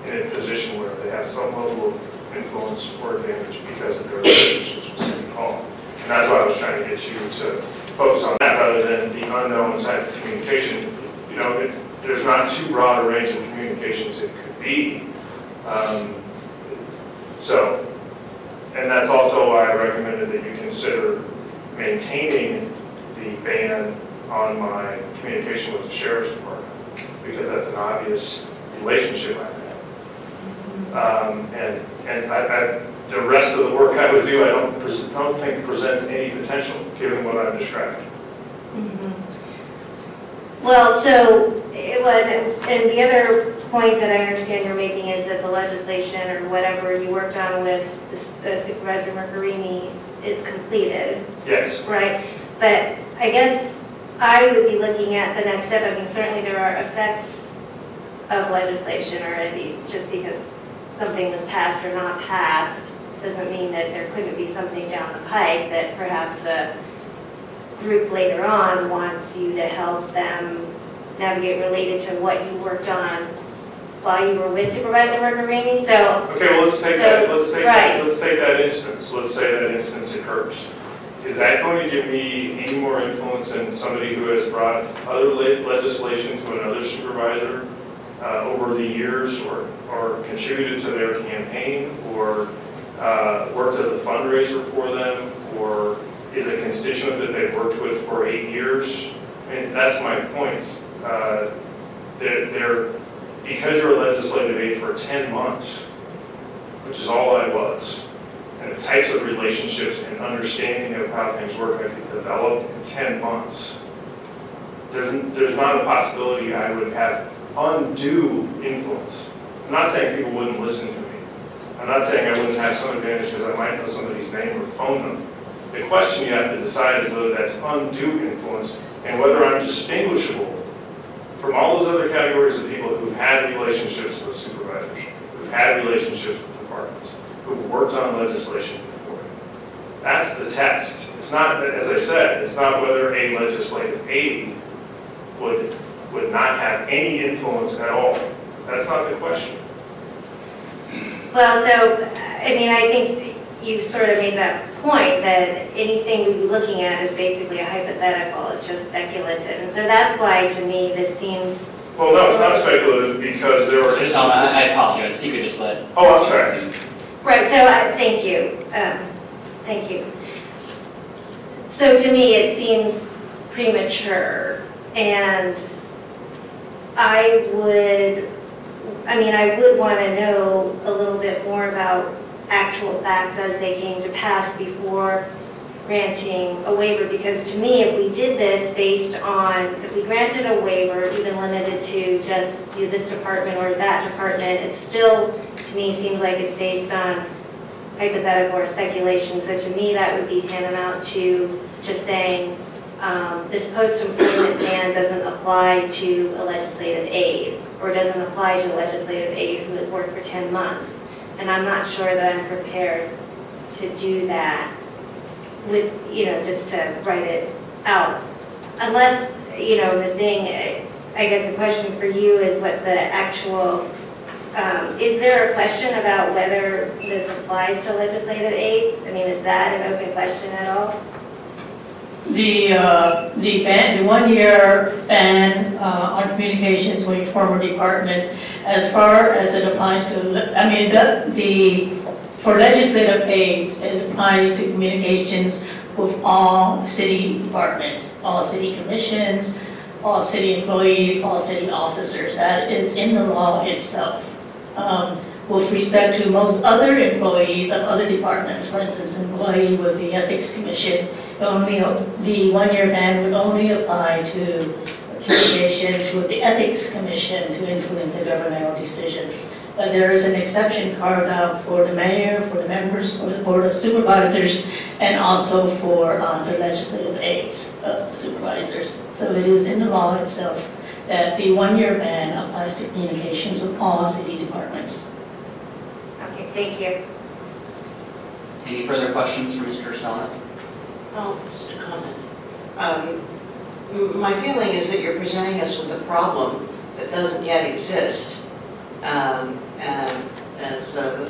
in a position where they have some level of influence or advantage because of their relationships with City Hall. And that's why I was trying to get you to focus on that rather than the unknown type of communication. There's not too broad a range of communications it could be. And that's also why I recommended that you consider maintaining the ban on my communication with the Sheriff's Department, because that's an obvious relationship I've had. And the rest of the work I would do, I don't think presents any potential, given what I've described. Well, and the other point that I understand you're making is that the legislation or whatever you worked on with Supervisor Mercarini is completed. Yes. Right? But I guess I would be looking at the next step. I mean, certainly there are effects of legislation already, just because something was passed or not passed. doesn't mean that there couldn't be something down the pike that perhaps the group later on wants you to help them navigate related to what you worked on while you were with Supervisor Margarini. So Okay, well, let's take right. that instance. Let's say that instance occurs. Is that going to give me any more influence than somebody who has brought other legislation to another supervisor over the years, or contributed to their campaign, or worked as a fundraiser for them, or is a constituent that they've worked with for 8 years? I mean, that's my point. Because you're a legislative aide for 10 months, which is all I was, and the types of relationships and understanding of how things work I could develop in 10 months, there's not a possibility I would have undue influence. I'm not saying people wouldn't listen to me. I'm not saying I wouldn't have some advantage because I might know somebody's name or phone them. The question you have to decide is whether that's undue influence and whether I'm distinguishable from all those other categories of people who've had relationships with supervisors, who've had relationships with departments, who've worked on legislation before. That's the test. It's not, as I said, it's not whether a legislative aide would not have any influence at all. That's not the question. Well, so, I mean, I think you sort of made that point that anything we'd be looking at is basically a hypothetical, it's just speculative. And so that's why, to me, this seems... Well, no, it's not speculative because there are instances... I apologize, if you could just let... Oh, I'm sorry. Right, so thank you. Thank you. So to me, it seems premature, and I would want to know a little bit more about actual facts as they came to pass before granting a waiver, because to me, if we did this based on, if we granted a waiver, even limited to just this department or that department, it still, to me, seems like it's based on hypothetical or speculation. So to me, that would be tantamount to just saying this post-employment ban doesn't apply to a legislative aide, or doesn't apply to a legislative aide who has worked for 10 months. And I'm not sure that I'm prepared to do that with, just to write it out. Unless, Ms. Zing, I guess the question for you is what the actual, is there a question about whether this applies to legislative aides? I mean, is that an open question at all? The 1-year ban on communications with former department, as far as it applies to, for legislative aides, it applies to communications with all city departments, all city commissions, all city employees, all city officers. That is in the law itself. With respect to most other employees of other departments, for instance, an employee with the Ethics Commission, the 1-year ban would only apply to communications with the Ethics Commission to influence a governmental decision. But there is an exception carved out for the mayor, for the members of the Board of Supervisors, and also for the legislative aides of the supervisors. So it is in the law itself that the 1-year ban applies to communications with all city departments. Okay, thank you. Any further questions for Mr. Selnett? Oh, just a comment. My feeling is that you're presenting us with a problem that doesn't yet exist. And as the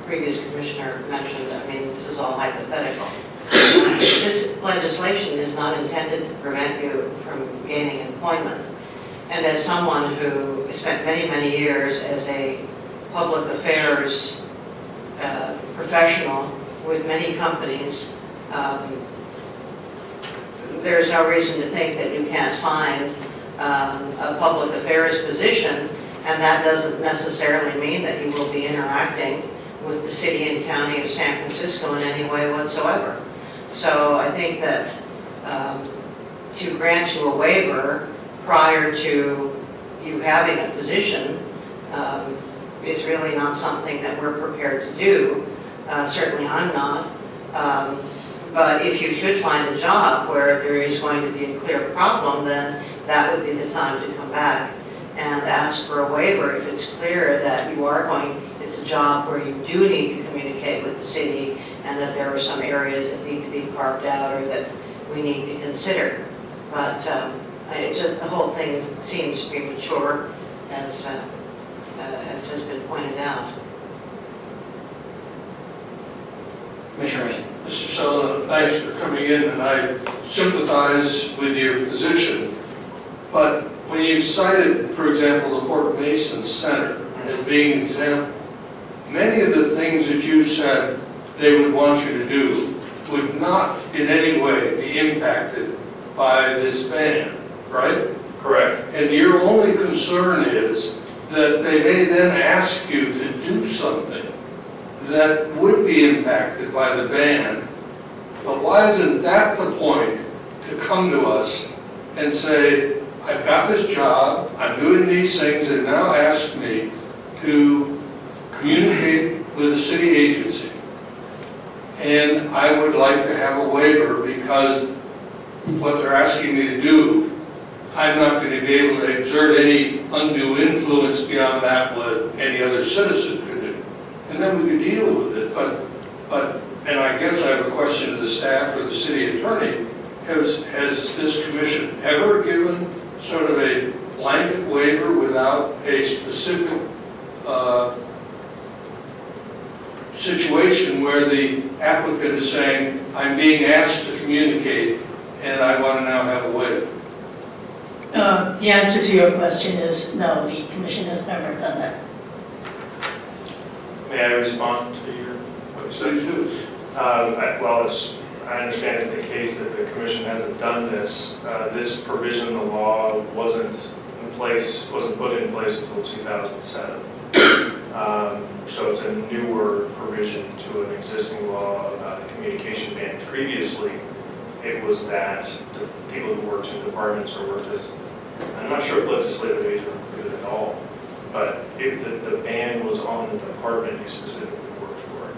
previous commissioner mentioned, this is all hypothetical. This legislation is not intended to prevent you from gaining employment. And as someone who spent many, many years as a public affairs professional with many companies, there's no reason to think that you can't find a public affairs position, and that doesn't necessarily mean that you will be interacting with the city and county of San Francisco in any way whatsoever. So I think that to grant you a waiver prior to you having a position is really not something that we're prepared to do. Certainly I'm not. But if you should find a job where there is going to be a clear problem, then that would be the time to come back and ask for a waiver if it's clear that you are going, it's a job where you do need to communicate communicate with the city, and that there are some areas that need to be carved out or that we need to consider. But the whole thing seems premature, as has been pointed out. Commissioner Rainey. Mr. Sullivan, thanks for coming in, and I sympathize with your position. But when you cited, for example, the Fort Mason Center as being an example, many of the things that you said they would want you to do would not in any way be impacted by this ban, right? Correct. And your only concern is that they may then ask you to do something that would be impacted by the ban. But why isn't that the point to come to us and say, I've got this job, I'm doing these things, and now ask me to communicate with a city agency. And I would like to have a waiver because what they're asking me to do, I'm not going to be able to exert any undue influence beyond that what any other citizen could do. And then we could deal with it. And I guess I have a question to the staff or the city attorney. Has this commission ever given sort of a blanket waiver without a specific situation where the applicant is saying, I'm being asked to communicate and I want to now have a waiver? The answer to your question is no, the commission has never done that. May I respond to your, what you said? Please do. Well, I understand it's the case that the commission hasn't done this. This provision in the law wasn't put in place until 2007. So it's a newer provision to an existing law about a communication ban. Previously, it was that the people who worked in departments or worked as, I'm not sure if legislative aides were included at all, but the ban was on the department you specifically worked for.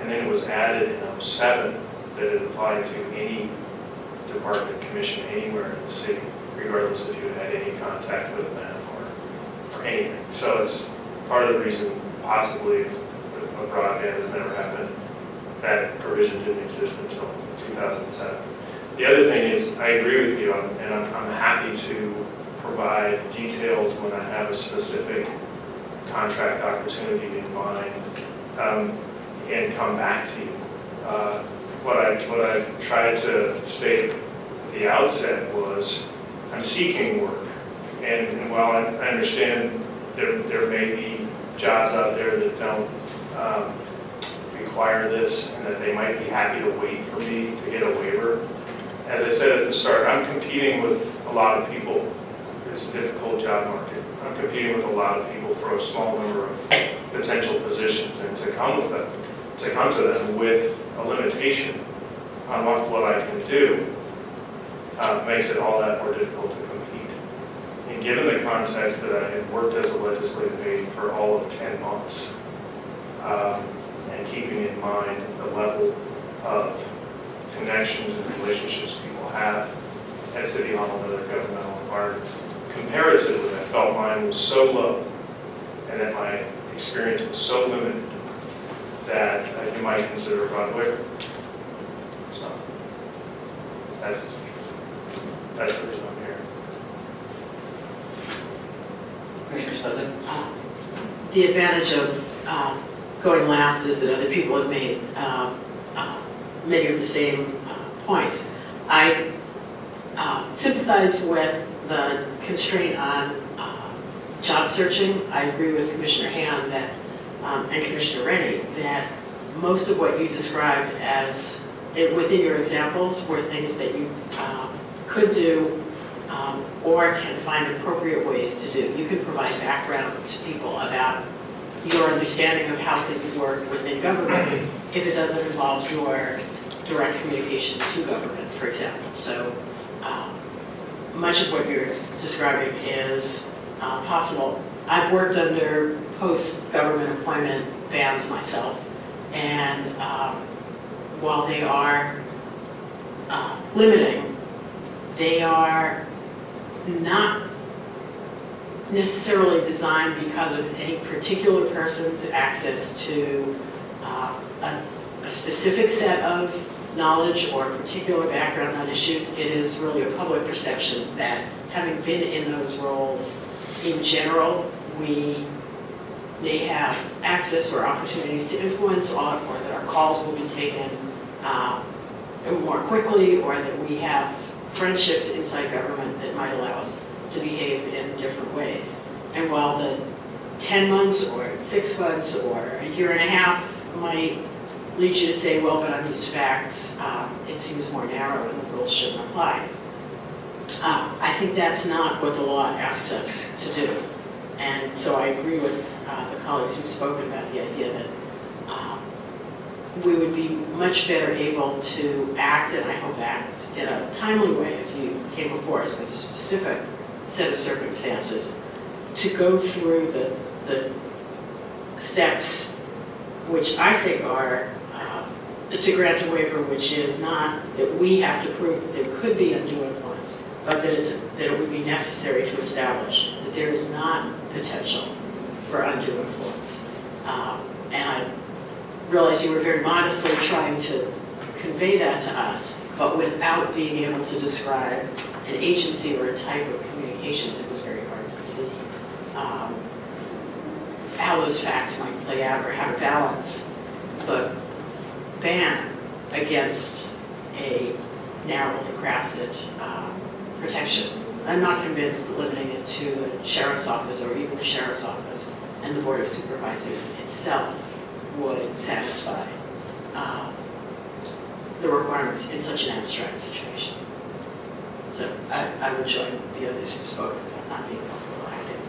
And then it was added in 2007 that it applied to any department, commission anywhere in the city, regardless if you had any contact with them or anything. So it's part of the reason possibly is a broadband has never happened. That provision didn't exist until 2007. The other thing is, I agree with you, and I'm happy to provide details when I have a specific contract opportunity in mind, and come back to you. What I tried to state at the outset was, I'm seeking work, and while I understand there may be jobs out there that don't require this, and that they might be happy to wait for me to get a waiver. As I said at the start, I'm competing with a lot of people. It's a difficult job market. I'm competing with a lot of people for a small number of potential positions, and to come to them with a limitation on what I can do makes it all that more difficult to compete. And given the context that I had worked as a legislative aide for all of 10 months, and keeping in mind the level of connections and relationships people have at City Hall and other governmental environments, comparatively, I felt mine was so low and that my experience was so limited that you might consider a broad waiver. So that's the reason I'm here. Commissioner Sutton. The advantage of going last is that other people have made many of the same points. I sympathize with the constraint on job searching. I agree with Commissioner Han that, and Commissioner Rennie, that most of what you described as within your examples were things that you could do or can find appropriate ways to do. You can provide background to people about your understanding of how things work within government if it doesn't involve your direct communication to government, for example. So much of what you're describing is possible. I've worked under post-government employment bans myself, and while they are limiting, they are not necessarily designed because of any particular person's access to a specific set of knowledge or particular background on issues. It is really a public perception that having been in those roles, in general, we may have access or opportunities to influence on, or that our calls will be taken more quickly, or that we have friendships inside government that might allow us to behave in different ways. And while the 10 months or 6 months or a year and a half might lead you to say, well, but on these facts, it seems more narrow and the rules shouldn't apply. I think that's not what the law asks us to do. And so I agree with the colleagues who've spoken about the idea that we would be much better able to act, and I hope act, in a timely way if you came before us with a specific set of circumstances, to go through the steps which I think are to grant a waiver, which is not that we have to prove that there could be undue influence, but that it would be necessary to establish that there is not potential for undue influence. And I realize you were very modestly trying to convey that to us, but without being able to describe an agency or a type of communications, it was very hard to see how those facts might play out or how to balance the ban against a narrowly crafted protection. I'm not convinced that limiting it to the sheriff's office or even the sheriff's office and the Board of Supervisors itself would satisfy the requirements in such an abstract situation. So I would join the others who've spoken about not being comfortable acting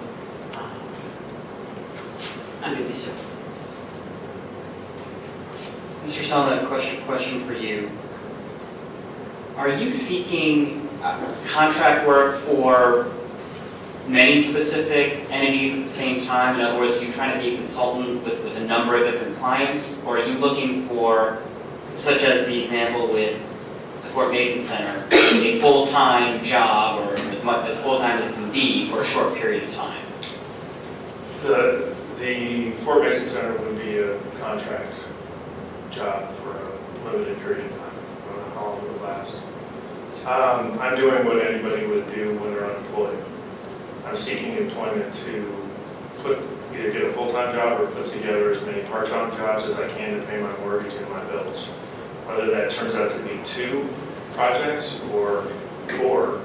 under these circumstances. Mr. Selma, a question for you. Are you seeking contract work for many specific entities at the same time? In other words, are you trying to be a consultant with a number of different clients? Or are you looking for, such as the example with the Fort Mason Center, a full-time job, or as much as full-time as it can be for a short period of time? The Fort Mason Center would be a contract job for a limited period of time. I don't know how long it would last. I'm doing what anybody would do when they're unemployed. I'm seeking employment to either get a full-time job or put together as many part-time jobs as I can to pay my mortgage and my bills. Whether that turns out to be 2 projects or 4,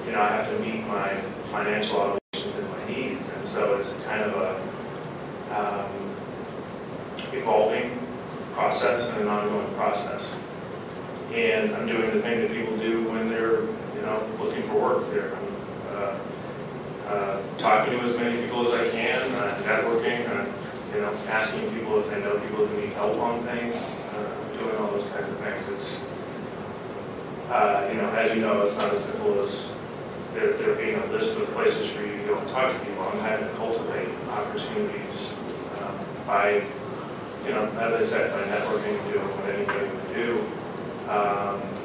I have to meet my financial obligations and my needs. And so it's kind of a evolving process and an ongoing process. And I'm doing the thing that people do when they're, looking for work. I'm talking to as many people as I can, networking, asking people if they know people who need help on things, doing all those kinds of things. It's, as you know, it's not as simple as there being a list of places for you to go and talk to people. I'm having to cultivate opportunities by, as I said, by networking and doing what anybody would do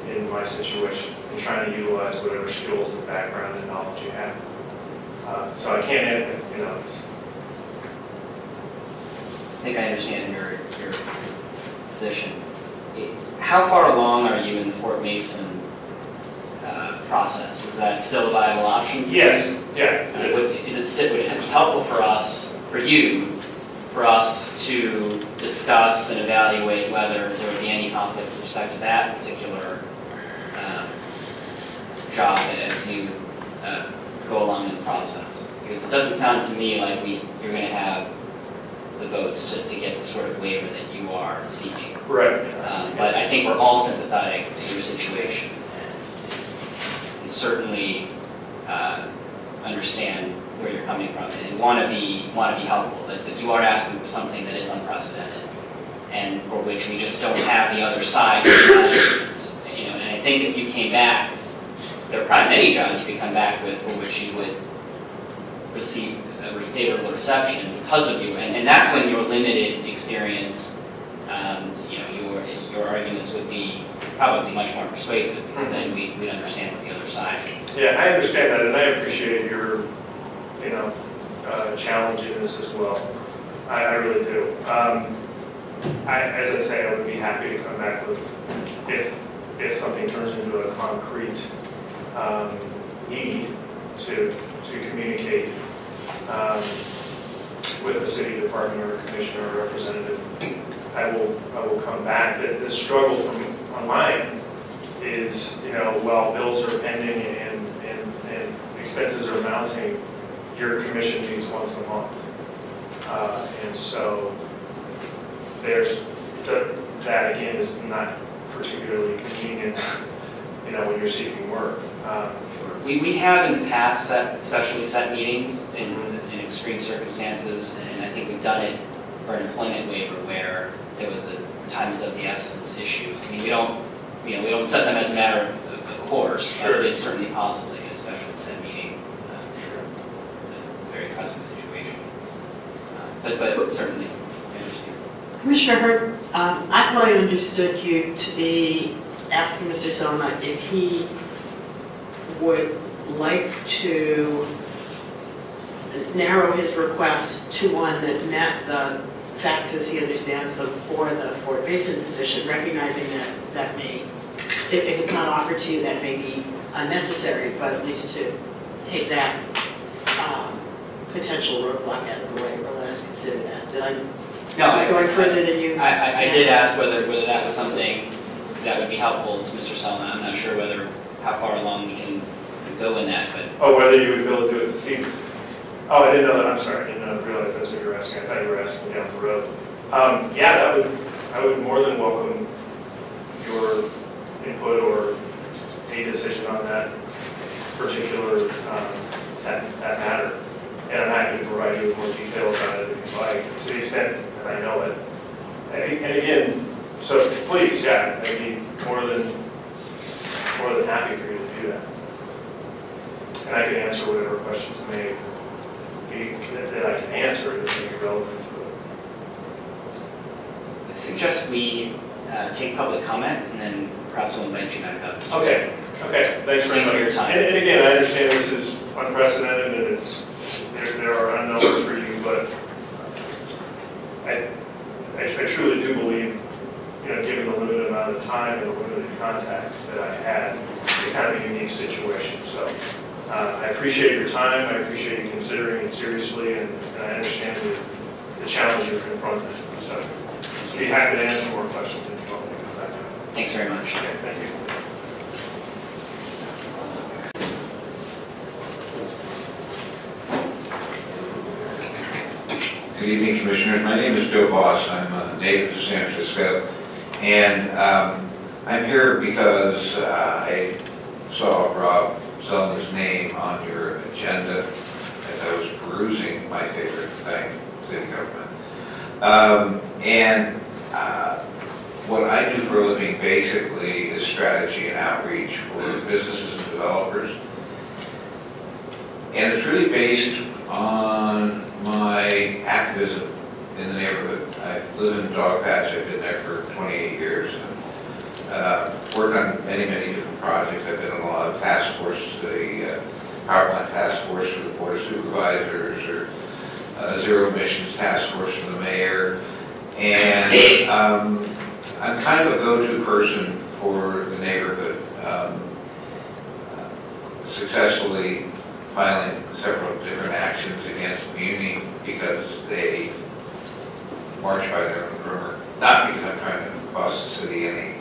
in my situation, and trying to utilize whatever skills and background and knowledge you have. So I can't, it's... I think I understand your position. How far along are you in the Fort Mason process? Is that still a viable option for you? Yes, yeah. Would it be helpful for us to discuss and evaluate whether there would be any conflict with respect to that particular job as you go along in the process? Because it doesn't sound to me like you're going to have the votes to get the sort of waiver that you are seeking. Right. But I think we're all sympathetic to your situation and certainly understand where you're coming from and want to be helpful. But you are asking for something that is unprecedented and for which we just don't have the other side. And I think if you came back, there are probably many jobs you could come back with for which you would receive a favorable reception because of you, and that's when your limited experience, your arguments would be probably much more persuasive, because then we'd understand what the other side is. Yeah, I understand that, and I appreciate your, challenging this as well. I really do. as I say, I would be happy to come back with, if something turns into a concrete need to communicate with the city department or commissioner or representative, I will come back. The struggle on my end is, while bills are pending and expenses are mounting, your commission meets once a month. And so that again is not particularly convenient, when you're seeking work. We have in the past specially set meetings in extreme circumstances, and I think we've done it for an employment waiver where there was a times of the essence issue. I mean, we don't set them as a matter of course, Sure. but it's certainly possible a special set meeting for a very pressing situation. But certainly, I understand. Commissioner Hurd, I thought I understood you to be asking Mr. Selma if he would like to narrow his request to one that met the facts as he understands them for the Fort Mason position, recognizing that may, if it's not offered to you, that may be unnecessary, but at least to take that potential roadblock out of the way, or let us consider that. Did I? No, going further than you? I did ask whether that was something that would be helpful to Mr. Selma. I'm not sure how far along we can go in that, but. Oh, whether you would be able to do it this evening? Oh, I didn't know that. I'm sorry. I didn't realize that's what you were asking. I thought you were asking down the road. Yeah, I would more than welcome your input or a decision on that particular that matter. And I'm happy to provide you with more detail about it if you'd like, to the extent that I know it. And again, so please, yeah, I'd be more than happy for you to do that. And I can answer whatever questions may be that I can answer that may be relevant to it. I suggest we take public comment, and then perhaps we'll invite you back up. Okay, thanks very much. For your time. And again, I understand this is unprecedented and there are unknowns for you, but I truly do believe, given the limited amount of time and the limited contacts that I had, it's a kind of a unique situation. So I appreciate your time. I appreciate you considering it seriously, and I understand the challenge you're confronting. So I'd be happy to answer more questions if you want me to come back. Thanks very much. Okay, thank you. Good evening, Commissioners. My name is Joe Boss. I'm a native of San Francisco, and I'm here because I saw Rob Zellner's name on your agenda as I was perusing my favorite thing, city government. What I do for a living basically is strategy and outreach for businesses and developers, and it's really based on my activism in the neighborhood. I live in Dog Patch. I've been there for 28 years. And, worked on many different projects. I've been on a lot of task forces, the power plant task force for the Board of Supervisors, or zero emissions task force for the mayor. And I'm kind of a go-to person for the neighborhood. Successfully filing several different actions against Muni because they march by their own rumor. Not because I'm trying to cause the city any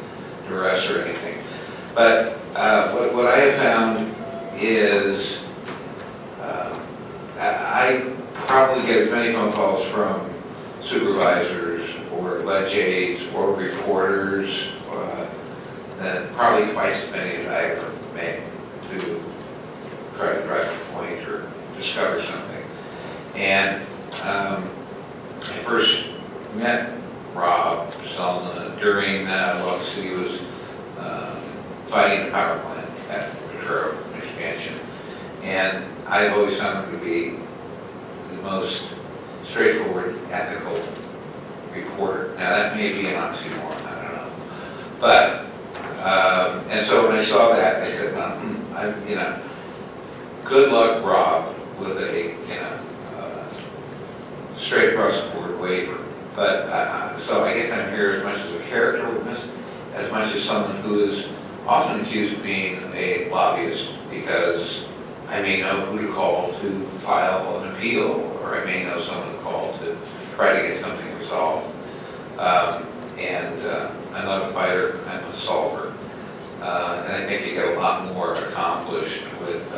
duress or anything. But what I have found is I probably get as many phone calls from supervisors or ledge aides or reporters than probably twice as many as I ever make to try to drive a point or discover something. And I first met Rob Selma during while the city was fighting the power plant at Potrero expansion. And I've always found him to be the most straightforward, ethical reporter. Now that may be an oxymoron, I don't know. But, and so when I saw that, I said, well, good luck, Rob, with a, straight across the board waiver. But, so I guess I'm here as much as a character witness, as much as someone who is often accused of being a lobbyist, because I may know who to call to file an appeal, or I may know someone to call to try to get something resolved. I'm not a fighter, I'm a solver. And I think you get a lot more accomplished with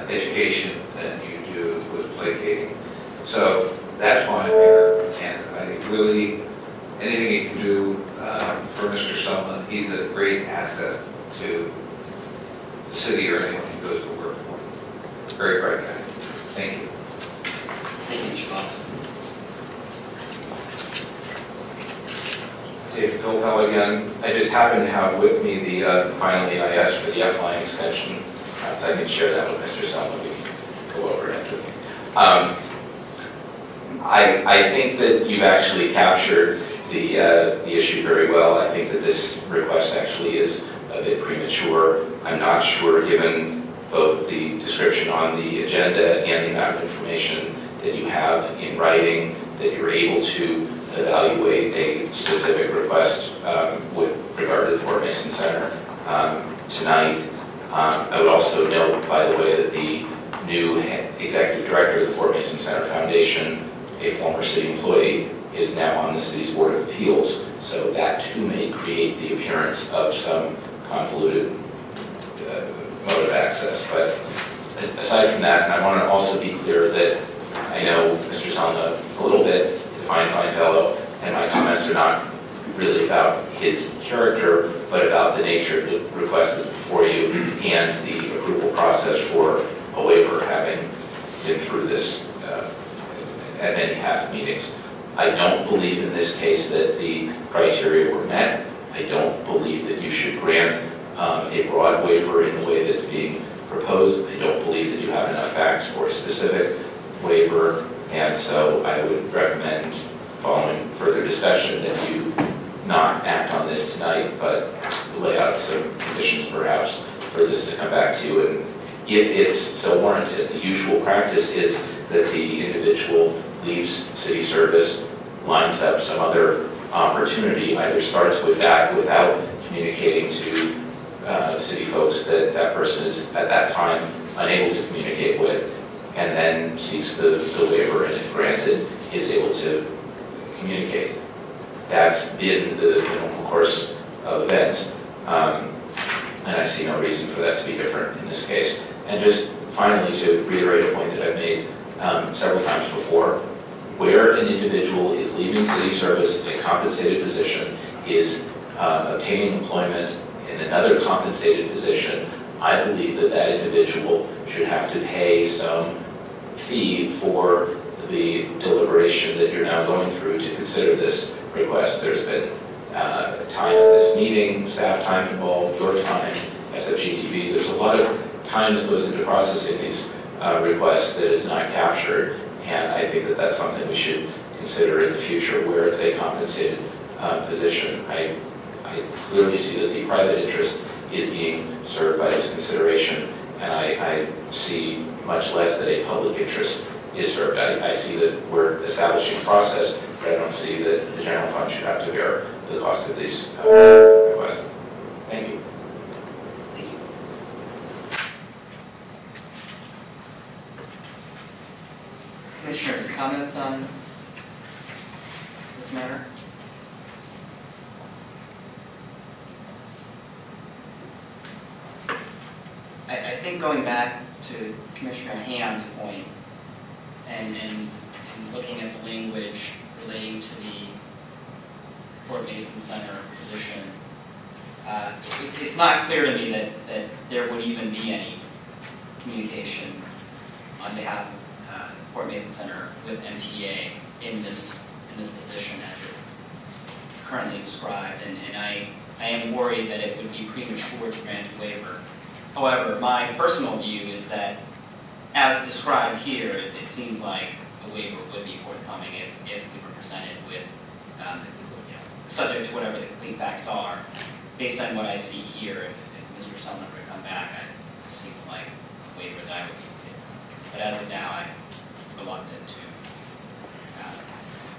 education than you do with placating. So that's why I'm here, and I really, anything you can do for Mr. Sullivan, he's a great asset to the city or anyone who goes to work for. Very bright guy. Thank you. Thank you, Mr. Voss. David Pilpel again. I just happen to have with me the final EIS for the F-line extension. So I can share that with Mr. Sullivan. We can go over it after. I think that you've actually captured the issue very well. I think that this request actually is a bit premature. I'm not sure, given both the description on the agenda and the amount of information that you have in writing, that you're able to evaluate a specific request with regard to the Fort Mason Center tonight. I would also note, by the way, that the new executive director of the Fort Mason Center Foundation, a former city employee, is now on the city's Board of Appeals. So that too may create the appearance of some convoluted mode of access. But aside from that, and I want to also be clear that I know Mr. Salna a little bit, he's a fine fellow, and my comments are not really about his character, but about the nature of the request that's before you and the approval process for a waiver, having been through this at many past meetings. I don't believe in this case that the criteria were met. I don't believe that you should grant a broad waiver in the way that's being proposed. I don't believe that you have enough facts for a specific waiver, and so I would recommend, following further discussion, that you not act on this tonight, but lay out some conditions perhaps for this to come back to you. And if it's so warranted, the usual practice is that the individual leaves city service, lines up some other opportunity, either starts with that without communicating to city folks that that person is at that time unable to communicate with, and then seeks the waiver, and if granted, is able to communicate. That's been the normal course of events, and I see no reason for that to be different in this case. And just finally, to reiterate a point that I've made several times before, where an individual is leaving city service in a compensated position, is obtaining employment in another compensated position, I believe that that individual should have to pay some fee for the deliberation that you're now going through to consider this request. There's been time at this meeting, staff time involved, your time, SFGTV. There's a lot of time that goes into processing these requests that is not captured, and I think that that's something we should consider in the future where it's a compensated position. I clearly see that the private interest is being served by this consideration, and I see much less that a public interest is served. I see that we're establishing a process, but I don't see that the general fund should have to bear the cost of these requests. Thank you. Thank you. Commissioners, comments on this matter? I think going back to Commissioner Hand's point and looking at the language relating to the Fort Mason Center position, it's not clear to me that there would even be any communication on behalf of Fort Mason Center with MTA in this position as it's currently described, and I am worried that it would be premature to grant a waiver. However, my personal view is that, as described here, it seems like a waiver would be forthcoming if we were presented with, subject to whatever the complete facts are. Based on what I see here, if Mr. Sumner were to come back, it seems like a waiver that I would be in. But as of now, I'm reluctant to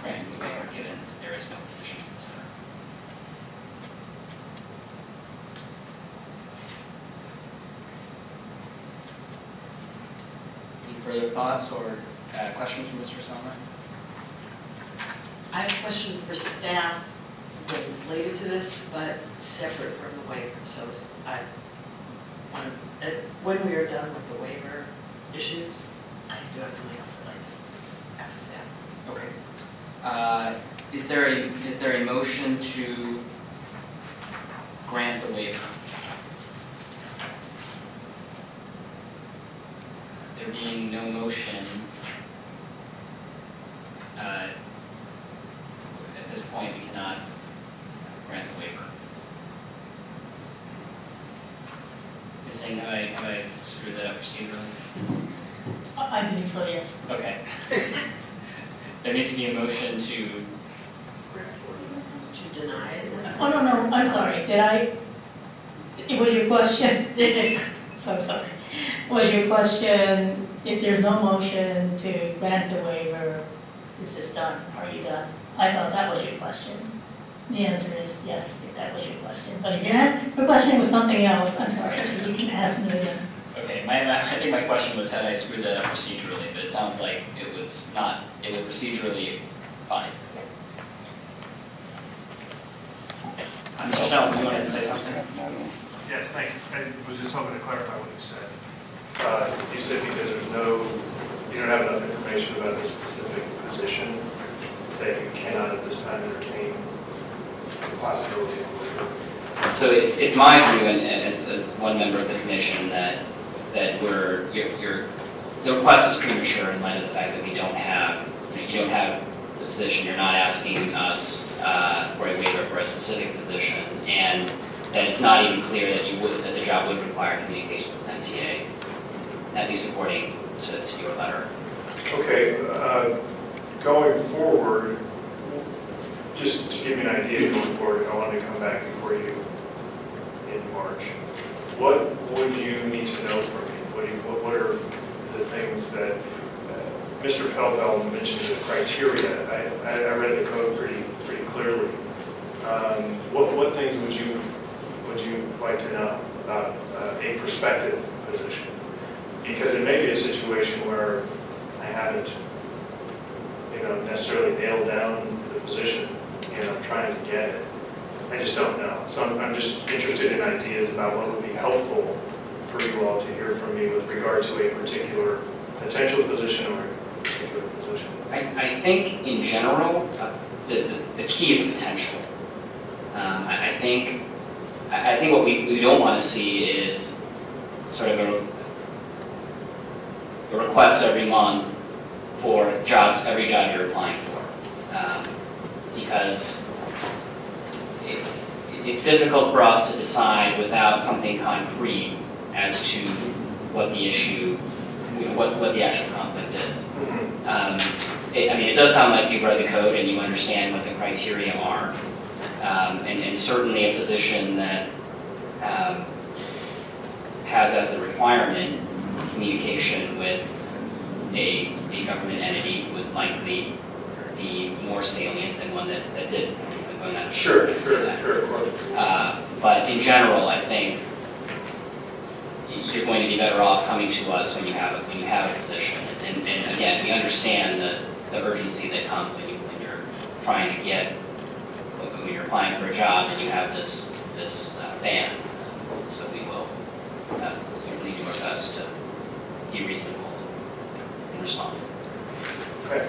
grant the waiver given there is no position to consider. Any further thoughts or questions from Mr. Selmer? I have a question for staff related to this, but separate from the waiver. So I want to, when we are done with the waiver issues, I do have something else I'd like to ask staff. Okay. Is there a motion to grant the waiver? There being no motion, at this point, we cannot grant the waiver. Is saying, have I screwed that up procedurally? I believe so, yes. Okay. There needs to be a motion to, Deny it? Oh, no, I'm sorry, it was your question, so sorry. Was your question, if there's no motion to grant the waiver, is this done? Are you done? I thought that was your question. The answer is yes, if that was your question. But if your question was something else, I'm sorry, you can ask me again. okay, I think my question was had I screwed that up procedurally, but it sounds like it was not, it was procedurally fine. Mr. Sheldon, you wanted to say something? Yes, thanks. I was just hoping to clarify what you said. You said because you don't have enough information about this specific position that you cannot at this time entertain the possibility of waiver. So it's my view, and as one member of the commission, that the request is premature in light of the fact that you don't have the position. You're not asking us for a waiver for a specific position, and that it's not even clear that the job would require communication with MTA, at least according to your letter. Okay, going forward, just to give you an idea going forward, I wanted to come back before you in March. What would you need to know from me? What are the things that Mr. Pelbel mentioned the criteria? I read the code pretty clearly. What things would you like to know about a prospective position? Because it may be a situation where I haven't, necessarily nailed down the position, and I'm trying to get it. I just don't know. So I'm just interested in ideas about what would be helpful for you all to hear from me with regard to a particular potential position or a particular position. I think in general, the key is potential. I think what we don't want to see is sort of a request every month for jobs, every job you're applying for, because it's difficult for us to decide without something concrete as to what the issue, what the actual conflict is. It does sound like you've read the code and you understand what the criteria are, and certainly a position that has as a requirement communication with a government entity would likely be more salient than one that didn't. Sure, of course. But in general, I think you're going to be better off coming to us when you have a position. And again, we understand the urgency that comes when you're trying to get, when you're applying for a job and you have this ban. So we will certainly do our best to be reasonable in responding. Okay.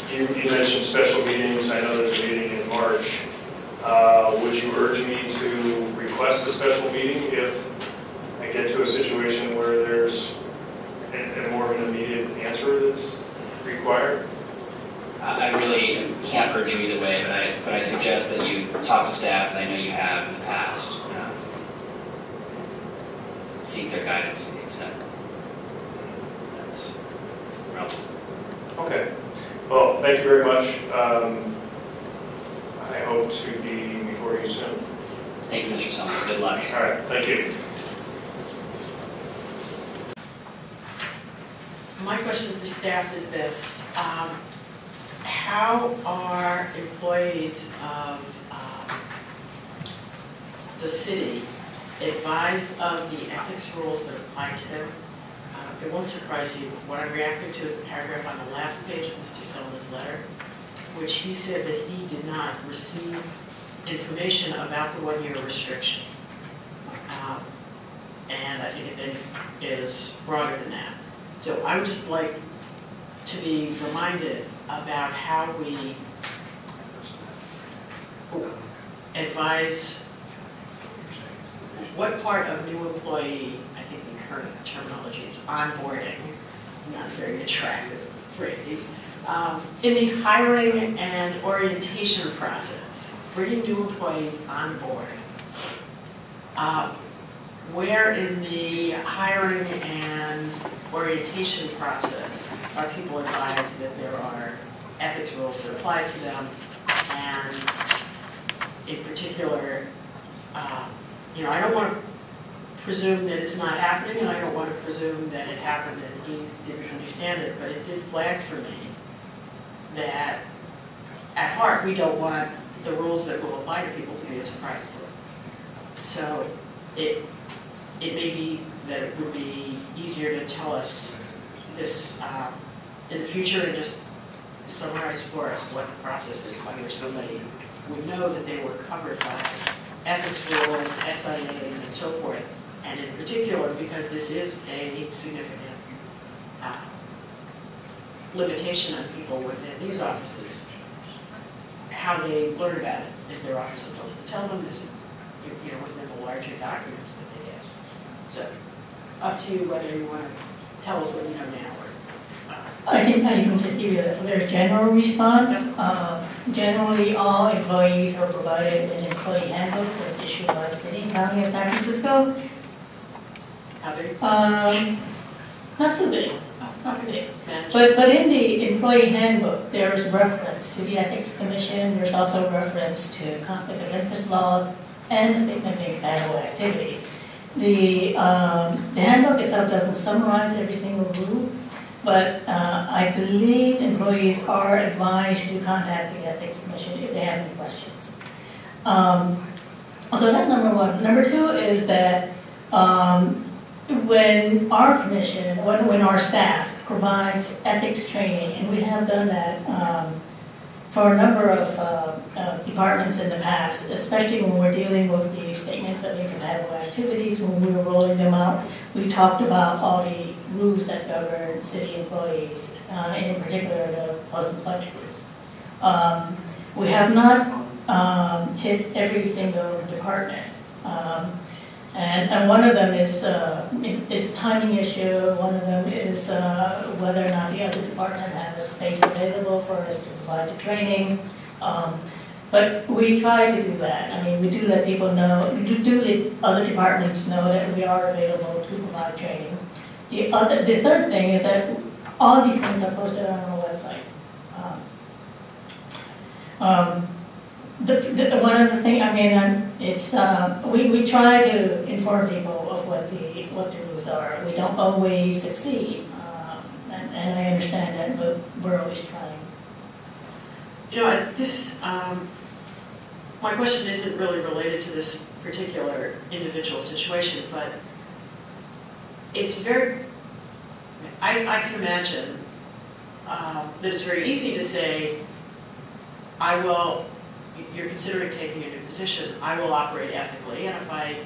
You mentioned special meetings. I know there's a meeting in March. Would you urge me to request a special meeting if I get to a situation where there's a more of an immediate answer that's required? I really can't urge you either way, but I suggest that you talk to staff, as I know you have in the past. Seek their guidance to the extent that's relevant. Okay. Well, thank you very much. I hope to be before you soon. Thank you, Mr. Selmer. Good luck. All right. Thank you. My question for staff is this. how are employees of the city advised of the ethics rules that apply to them? It won't surprise you, what I'm reacting to is the paragraph on the last page of Mr. Sullivan's letter, which he said that he did not receive information about the one-year restriction. And I think it is broader than that. So I would just like to be reminded about how we advise what part of new employee, I think the current terminology is onboarding, not a very attractive phrase, in the hiring and orientation process, bringing new employees on board. Where in the hiring and orientation process are people advised that there are ethics rules that apply to them, and in particular, I don't want to presume that it's not happening, and I don't want to presume that it happened and he didn't understand it, but it did flag for me that at heart we don't want the rules that will apply to people to be a surprise to them. So it may be that it would be easier to tell us this in the future and just summarize for us what the process is by which somebody would know that they were covered by ethics rules, SIAs, and so forth. And in particular, because this is a significant limitation on people within these offices, how they learn about it. Is their office supposed to tell them? Is it within the larger documents that they get? So, up to you whether you want to tell us what you know now. I think I can just give you a very general response. Generally, all employees are provided an employee handbook that's issued by the City and County of San Francisco. How big? Not too big. Not big. But in the employee handbook, there is reference to the Ethics Commission. There's also reference to conflict of interest laws and the statement of incompatible activities. The handbook itself doesn't summarize every single rule, but I believe employees are advised to contact the Ethics Commission if they have any questions. So that's number one. Number two is that when our commission, when our staff provides ethics training, and we have done that for a number of departments in the past, especially when we're dealing with the statements of incompatible activities, when we were rolling them out, we talked about all the rules that govern city employees, and in particular the post-employment rules. We have not hit every single department. And one of them is a timing issue. One of them is whether or not the other department has space available for us to provide the training. But we try to do that. I mean, we do let people know, we do let other departments know that we are available to provide training. The third thing is that all these things are posted on our website. One of the things, I mean, it's we try to inform people of what the rules are. We don't always succeed, and I understand that, but we're always trying. This my question isn't really related to this particular individual situation, but it's very. I can imagine that it's very easy to say, you're considering taking a new position, I will operate ethically, and if I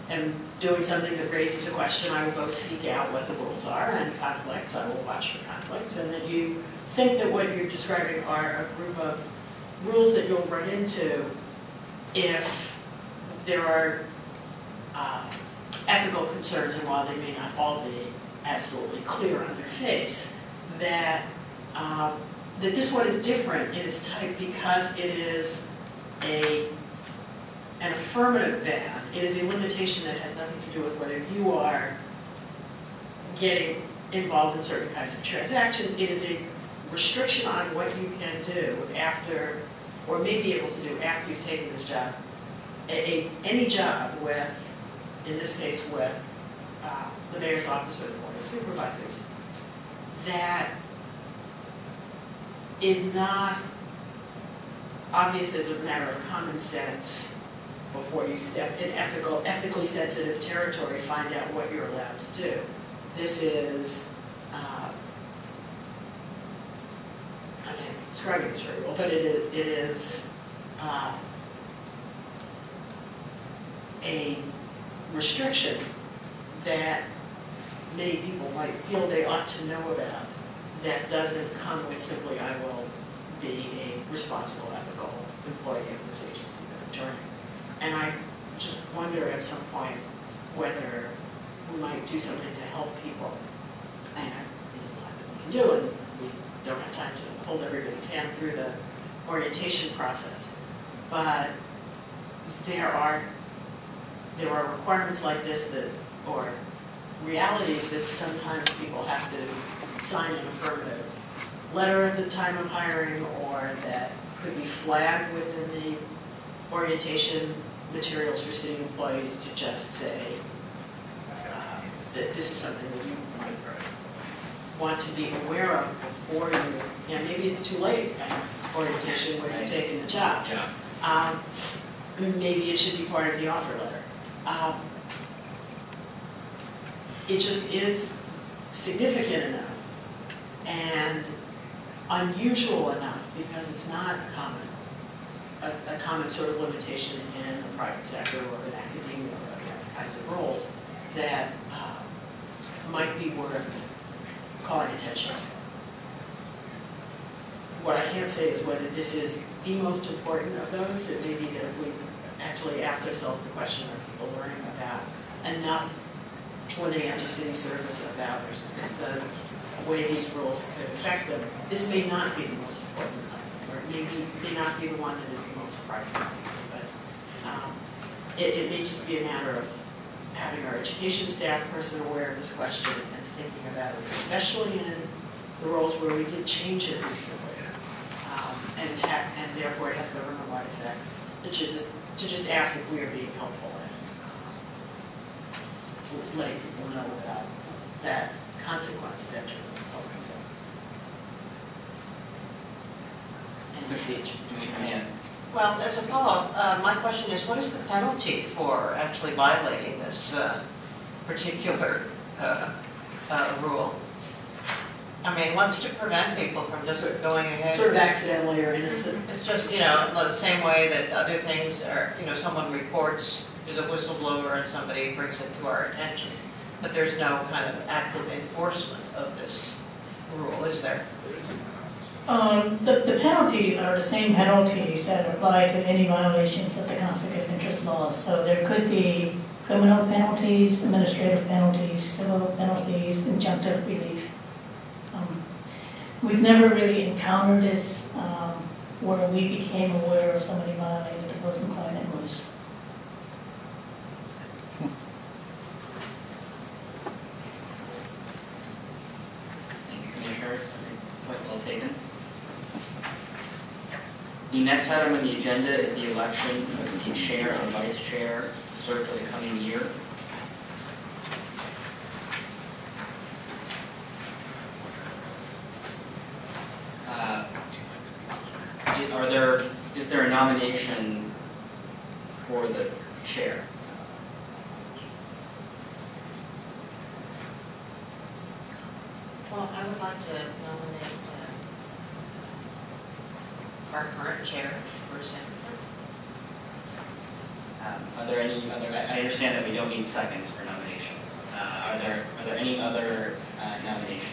am doing something that raises a question, I will go seek out what the rules are, and conflicts, I will watch for conflicts, and that you think that what you're describing are a group of rules that you'll run into if there are ethical concerns, and while they may not all be absolutely clear on their face, that that this one is different in its type because it is an affirmative ban. It is a limitation that has nothing to do with whether you are getting involved in certain kinds of transactions. It is a restriction on what you can do after, or may be able to do after you've taken this job. Any job with, in this case with the mayor's office or the Board of Supervisors, that is not obvious as a matter of common sense before you step in ethically sensitive territory, find out what you're allowed to do. This is, I mean, describing this very well, but it is a restriction that many people might feel they ought to know about that doesn't come with simply, I will be a responsible, ethical employee of this agency that I'm joining. And I just wonder at some point whether we might do something to help people. And there's a lot that we can do, and we don't have time to hold everybody's hand through the orientation process. But there are requirements like this that, or realities that sometimes people have to sign an affirmative letter at the time of hiring, or that could be flagged within the orientation materials for city employees to just say that this is something that you might want to be aware of before you, maybe it's too late at orientation when you're taking the job. Yeah. Maybe it should be part of the offer letter. It just is significant enough and unusual enough, because it's not a common sort of limitation in the private sector or in academia or other kinds of roles, that might be worth calling attention to. What I can't say is whether this is the most important of those. It may be that if we actually asked ourselves the question, are people learning about enough when they enter city service about the way these rules could affect them, this may not be the most important one, or it may not be the one that is the most surprising. But it may just be a matter of having our education staff person aware of this question and thinking about it, especially in the roles where we did change it recently, and therefore it has government-wide effect, to just ask if we are being helpful and letting people know about that consequence of entering the public. And Commissioner Hand. Well, as a follow-up, my question is, what is the penalty for actually violating this particular rule? I mean, what's to prevent people from just going ahead? Sort of accidentally or innocent. It's just, the same way that other things are, someone reports, there's a whistleblower and somebody brings it to our attention, but there's no kind of active enforcement of this rule, is there? The penalties are the same penalties that apply to any violations of the conflict of interest laws. So there could be criminal penalties, administrative penalties, civil penalties, injunctive relief. We've never really encountered this where we became aware of somebody violated the Rules and Employment rules. Thank you, Commissioners. Point well taken. The next item on the agenda is the election of the chair and vice chair to serve for the coming year. Is there a nomination for the chair? Well, I would like to nominate our current chair for secretary. Are there any other? I understand that we don't need seconds for nominations. Are there any other nominations?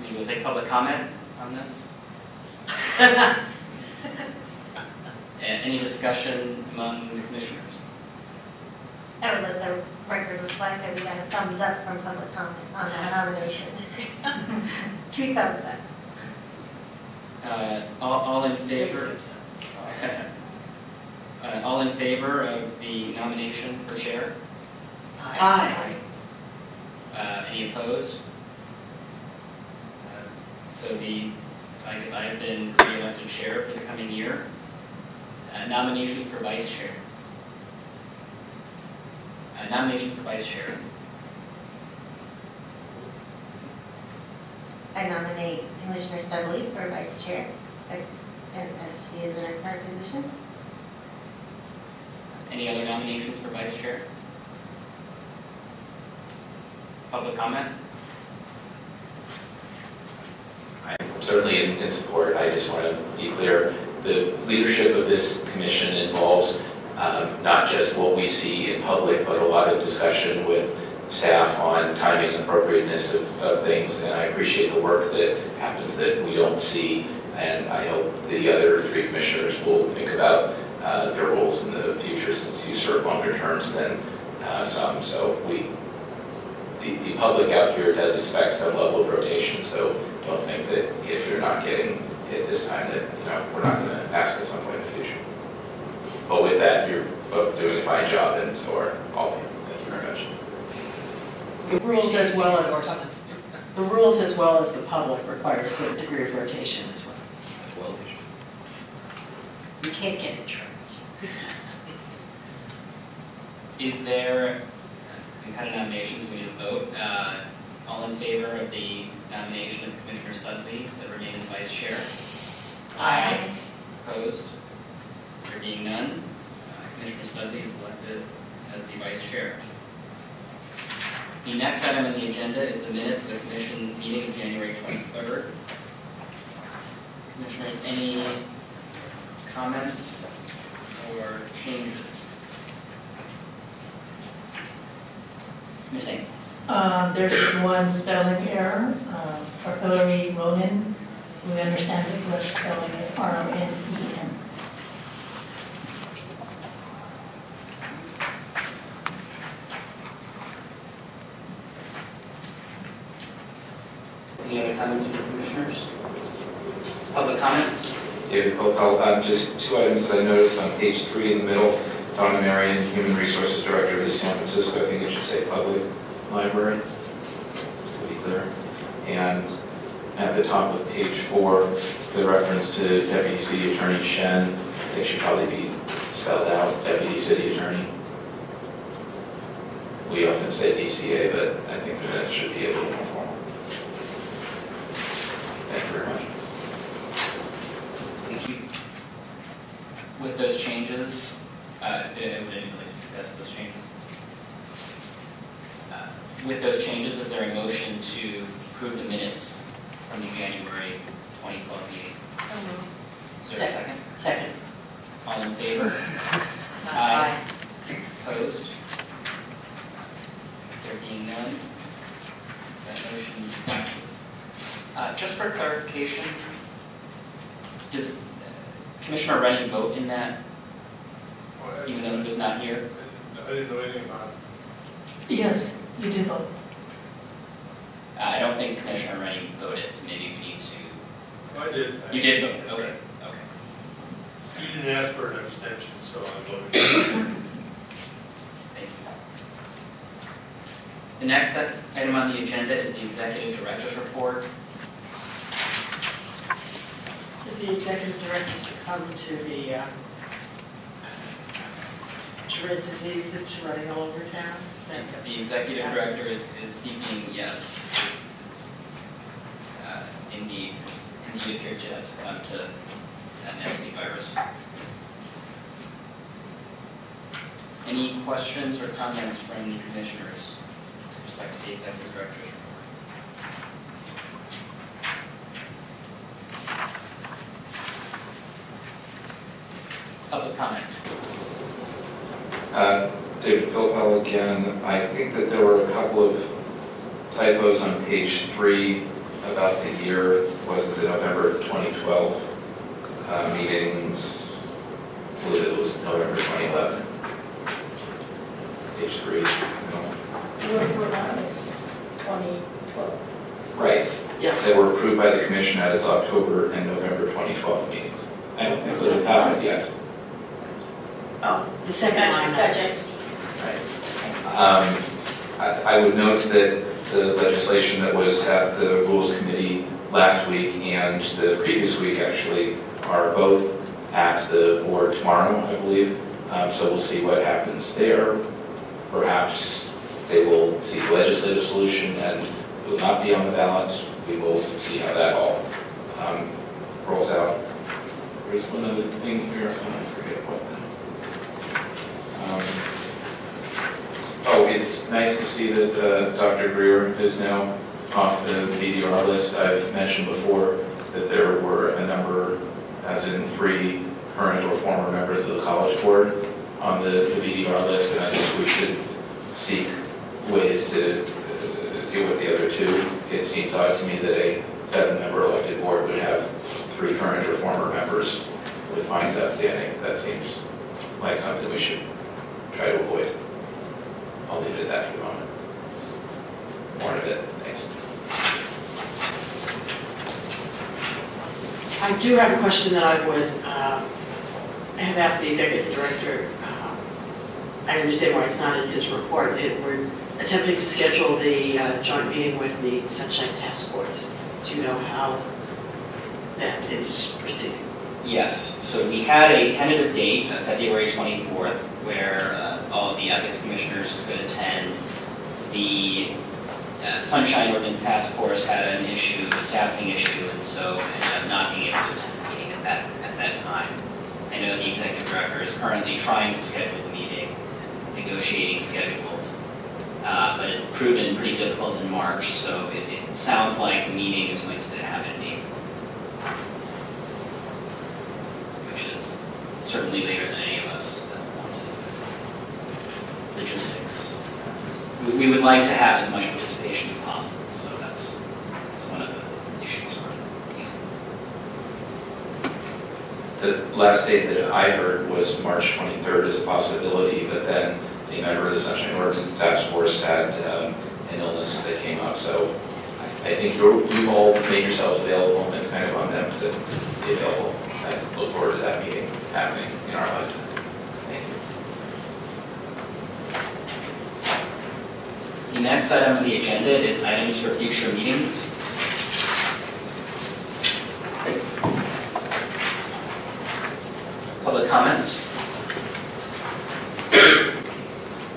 Maybe we'll take public comment on this. Any discussion among the commissioners? I would let the record reflect that we got a thumbs up from public comment on that nomination. 2 thumbs up. All in favor? All in favor of the nomination for chair? Aye. Any opposed? So I guess I have been re-elected chair for the coming year. Nominations for vice chair. Nominations for vice chair. I nominate Commissioner Studley for Vice Chair, as she is in her current position. Any other nominations for Vice Chair? Public comment? I'm certainly in support. I just want to be clear, the leadership of this commission involves not just what we see in public, but a lot of discussion with staff on timing and appropriateness of things, and I appreciate the work that happens that we don't see, and I hope the other three commissioners will think about their roles in the future, since you serve longer terms than some. So the public out here does expect some level of rotation, so don't think that if you're not getting it this time that we're not going to ask at some point in the future. But with that, you're both doing a fine job, and so are all of you. Thank you very much. The rules as well as the public require a certain degree of rotation as well. You can't get in charge. Is there, we've had a nomination, so we need a vote. All in favor of the nomination of Commissioner Studley to remain as Vice Chair? Aye. Opposed? There being none, Commissioner Studley is elected as the Vice Chair. The next item on the agenda is the minutes of the Commission's meeting of January 23rd. Commissioners, any comments or changes? Missing. There's one spelling error for Hillary Ronan. We understand the correct spelling is R-O-N-E-N. Any other comments from the commissioners? Public comments? David Copel, just two items that I noticed on page 3 in the middle. Donna Marion, Human Resources Director of the San Francisco. I think it should say Public Library, just to be clear. And at the top of page 4, the reference to Deputy City Attorney Shen, I think should probably be spelled out, Deputy City Attorney. We often say DCA, but I think the minutes should be a little more formal. Thank you very much. Thank you. With those changes, would anyone like to discuss those changes? With those changes, is there a motion to approve the minutes from the January 2012 meeting? Is there a second? Second. All in favor? Aye. Opposed? There being none, that motion passes. Just for clarification, does Commissioner Rennie vote in that, even though he was not here? I didn't know anything about it. Yes, you did vote. I don't think Commissioner Rennie voted, so maybe we need to... I did. You did vote, okay. You didn't ask for an abstention, so I voted. Thank you. The next item on the agenda is the Executive Director's Report. Is the executive director succumb to the dread disease that's running all over town? Is that The Executive Director is seeking, yes, indeed appeared to have succumbed to that nasty virus. Any questions or comments from the commissioners with respect to the Executive Director's report? Public comment. David Copel again. I think that there were a couple of typos on page 3 about the year. Wasn't the November 2012 meetings? I believe it was November 2011. Page 3. We're not 2012. Right. Yeah. They were approved by the commission at its October and November 2012 meetings. I don't think those have happened yet. Oh, the second line. Gotcha. I would note that the legislation that was at the Rules Committee last week and the previous week actually are both at the board tomorrow, I believe. So we'll see what happens there. Perhaps they will seek a legislative solution and will not be on the ballot. We will see how that all rolls out. There's one other thing here, I forget what. Oh, it's nice to see that Dr. Greer is now off the BDR list. I've mentioned before that there were a number, as in 3 current or former members of the College Board on the BDR list, and I think we should seek ways to deal with the other 2. It seems odd to me that a 7-member elected board would have 3 current or former members with fines outstanding. That seems like something we should try to avoid. I'll leave it at that for the moment. More of it. Thanks. I do have a question that I would have asked the executive director. I understand why it's not in his report. We're attempting to schedule the joint meeting with the Sunshine Task Force. Do you know how that is proceeding? Yes, so we had a tentative date of February 24th where all of the ethics commissioners could attend. The Sunshine Ordinance Task Force had an issue, a staffing issue, and so ended up not being able to attend the meeting at that time. I know the executive director is currently trying to schedule the meeting, negotiating schedules, but it's proven pretty difficult in March, so it sounds like the meeting is going to happen in April, which is certainly later than any of us wanted. Logistics. We would like to have as much participation as possible, so that's one of the issues we're dealing with. The last date that I heard was March 23rd as a possibility, but then a member of the Sunshine Ordinance Task Force had an illness that came up, so I think you've all made yourselves available, and it's kind of on them to be available. I look forward to that meeting happening in our lifetime. Thank you. The next item on the agenda is items for future meetings. Public comment?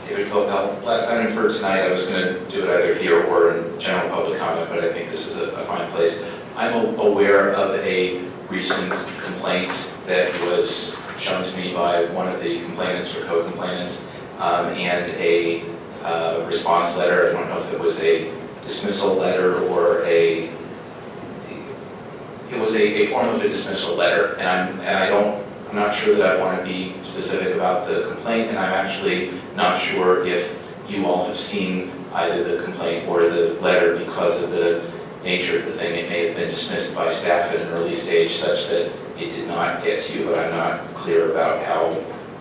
David Copel. Last item for tonight, I was going to do it either here or in general public comment, but I think this is a fine place. I'm aware of a recent complaint that was shown to me by one of the complainants or co-complainants, and a response letter. I don't know if it was a dismissal letter or it was a form of a dismissal letter, and I'm not sure that I want to be specific about the complaint, and I'm actually not sure if you all have seen either the complaint or the letter because of the nature of the thing. It may have been dismissed by staff at an early stage such that it did not get to you, but I'm not clear about how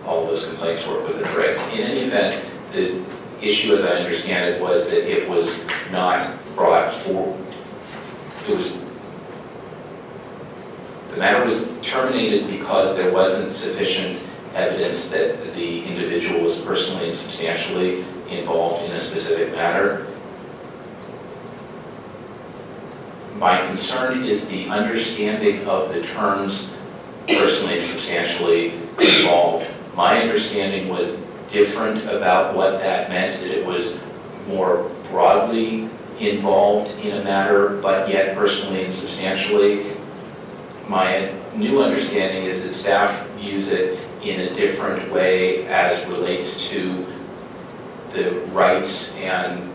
all of those complaints work with the threats. In any event, the issue, as I understand it, was that it was not brought forward. The matter was terminated because there wasn't sufficient evidence that the individual was personally and substantially involved in a specific matter. My concern is the understanding of the terms personally and substantially involved. My understanding was different about what that meant, that it was more broadly involved in a matter, but yet personally and substantially. My new understanding is that staff views it in a different way as relates to the rights and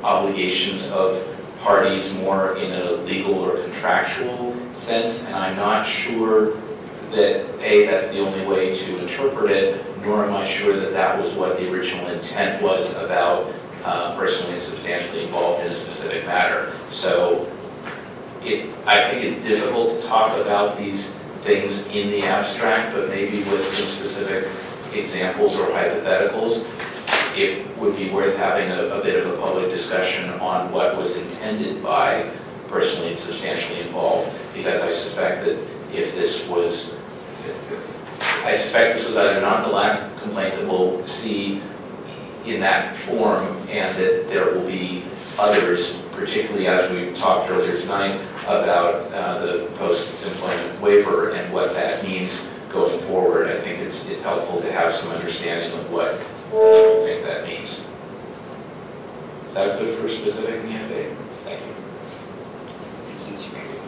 obligations of parties more in a legal or contractual sense, and I'm not sure that A, that's the only way to interpret it, nor am I sure that that was what the original intent was about personally and substantially involved in a specific matter. So I think it's difficult to talk about these things in the abstract, but maybe with some specific examples or hypotheticals, it would be worth having a bit of a public discussion on what was intended by personally and substantially involved, because I suspect that this was either not the last complaint that we'll see in that form, and that there will be others, particularly as we talked earlier tonight about the post-employment waiver and what that means going forward. I think it's helpful to have some understanding of what you think that means. that good for specific candidate? Thank you. Thank you, Superintendent.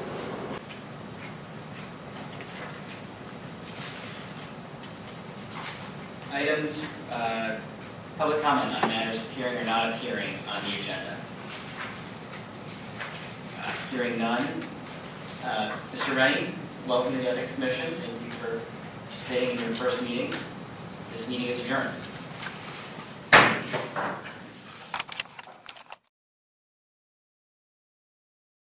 Items, public comment on matters appearing or not appearing on the agenda. Hearing none. Mr. Rennie, welcome to the Ethics Commission. Thank you for participating in your first meeting. This meeting is adjourned.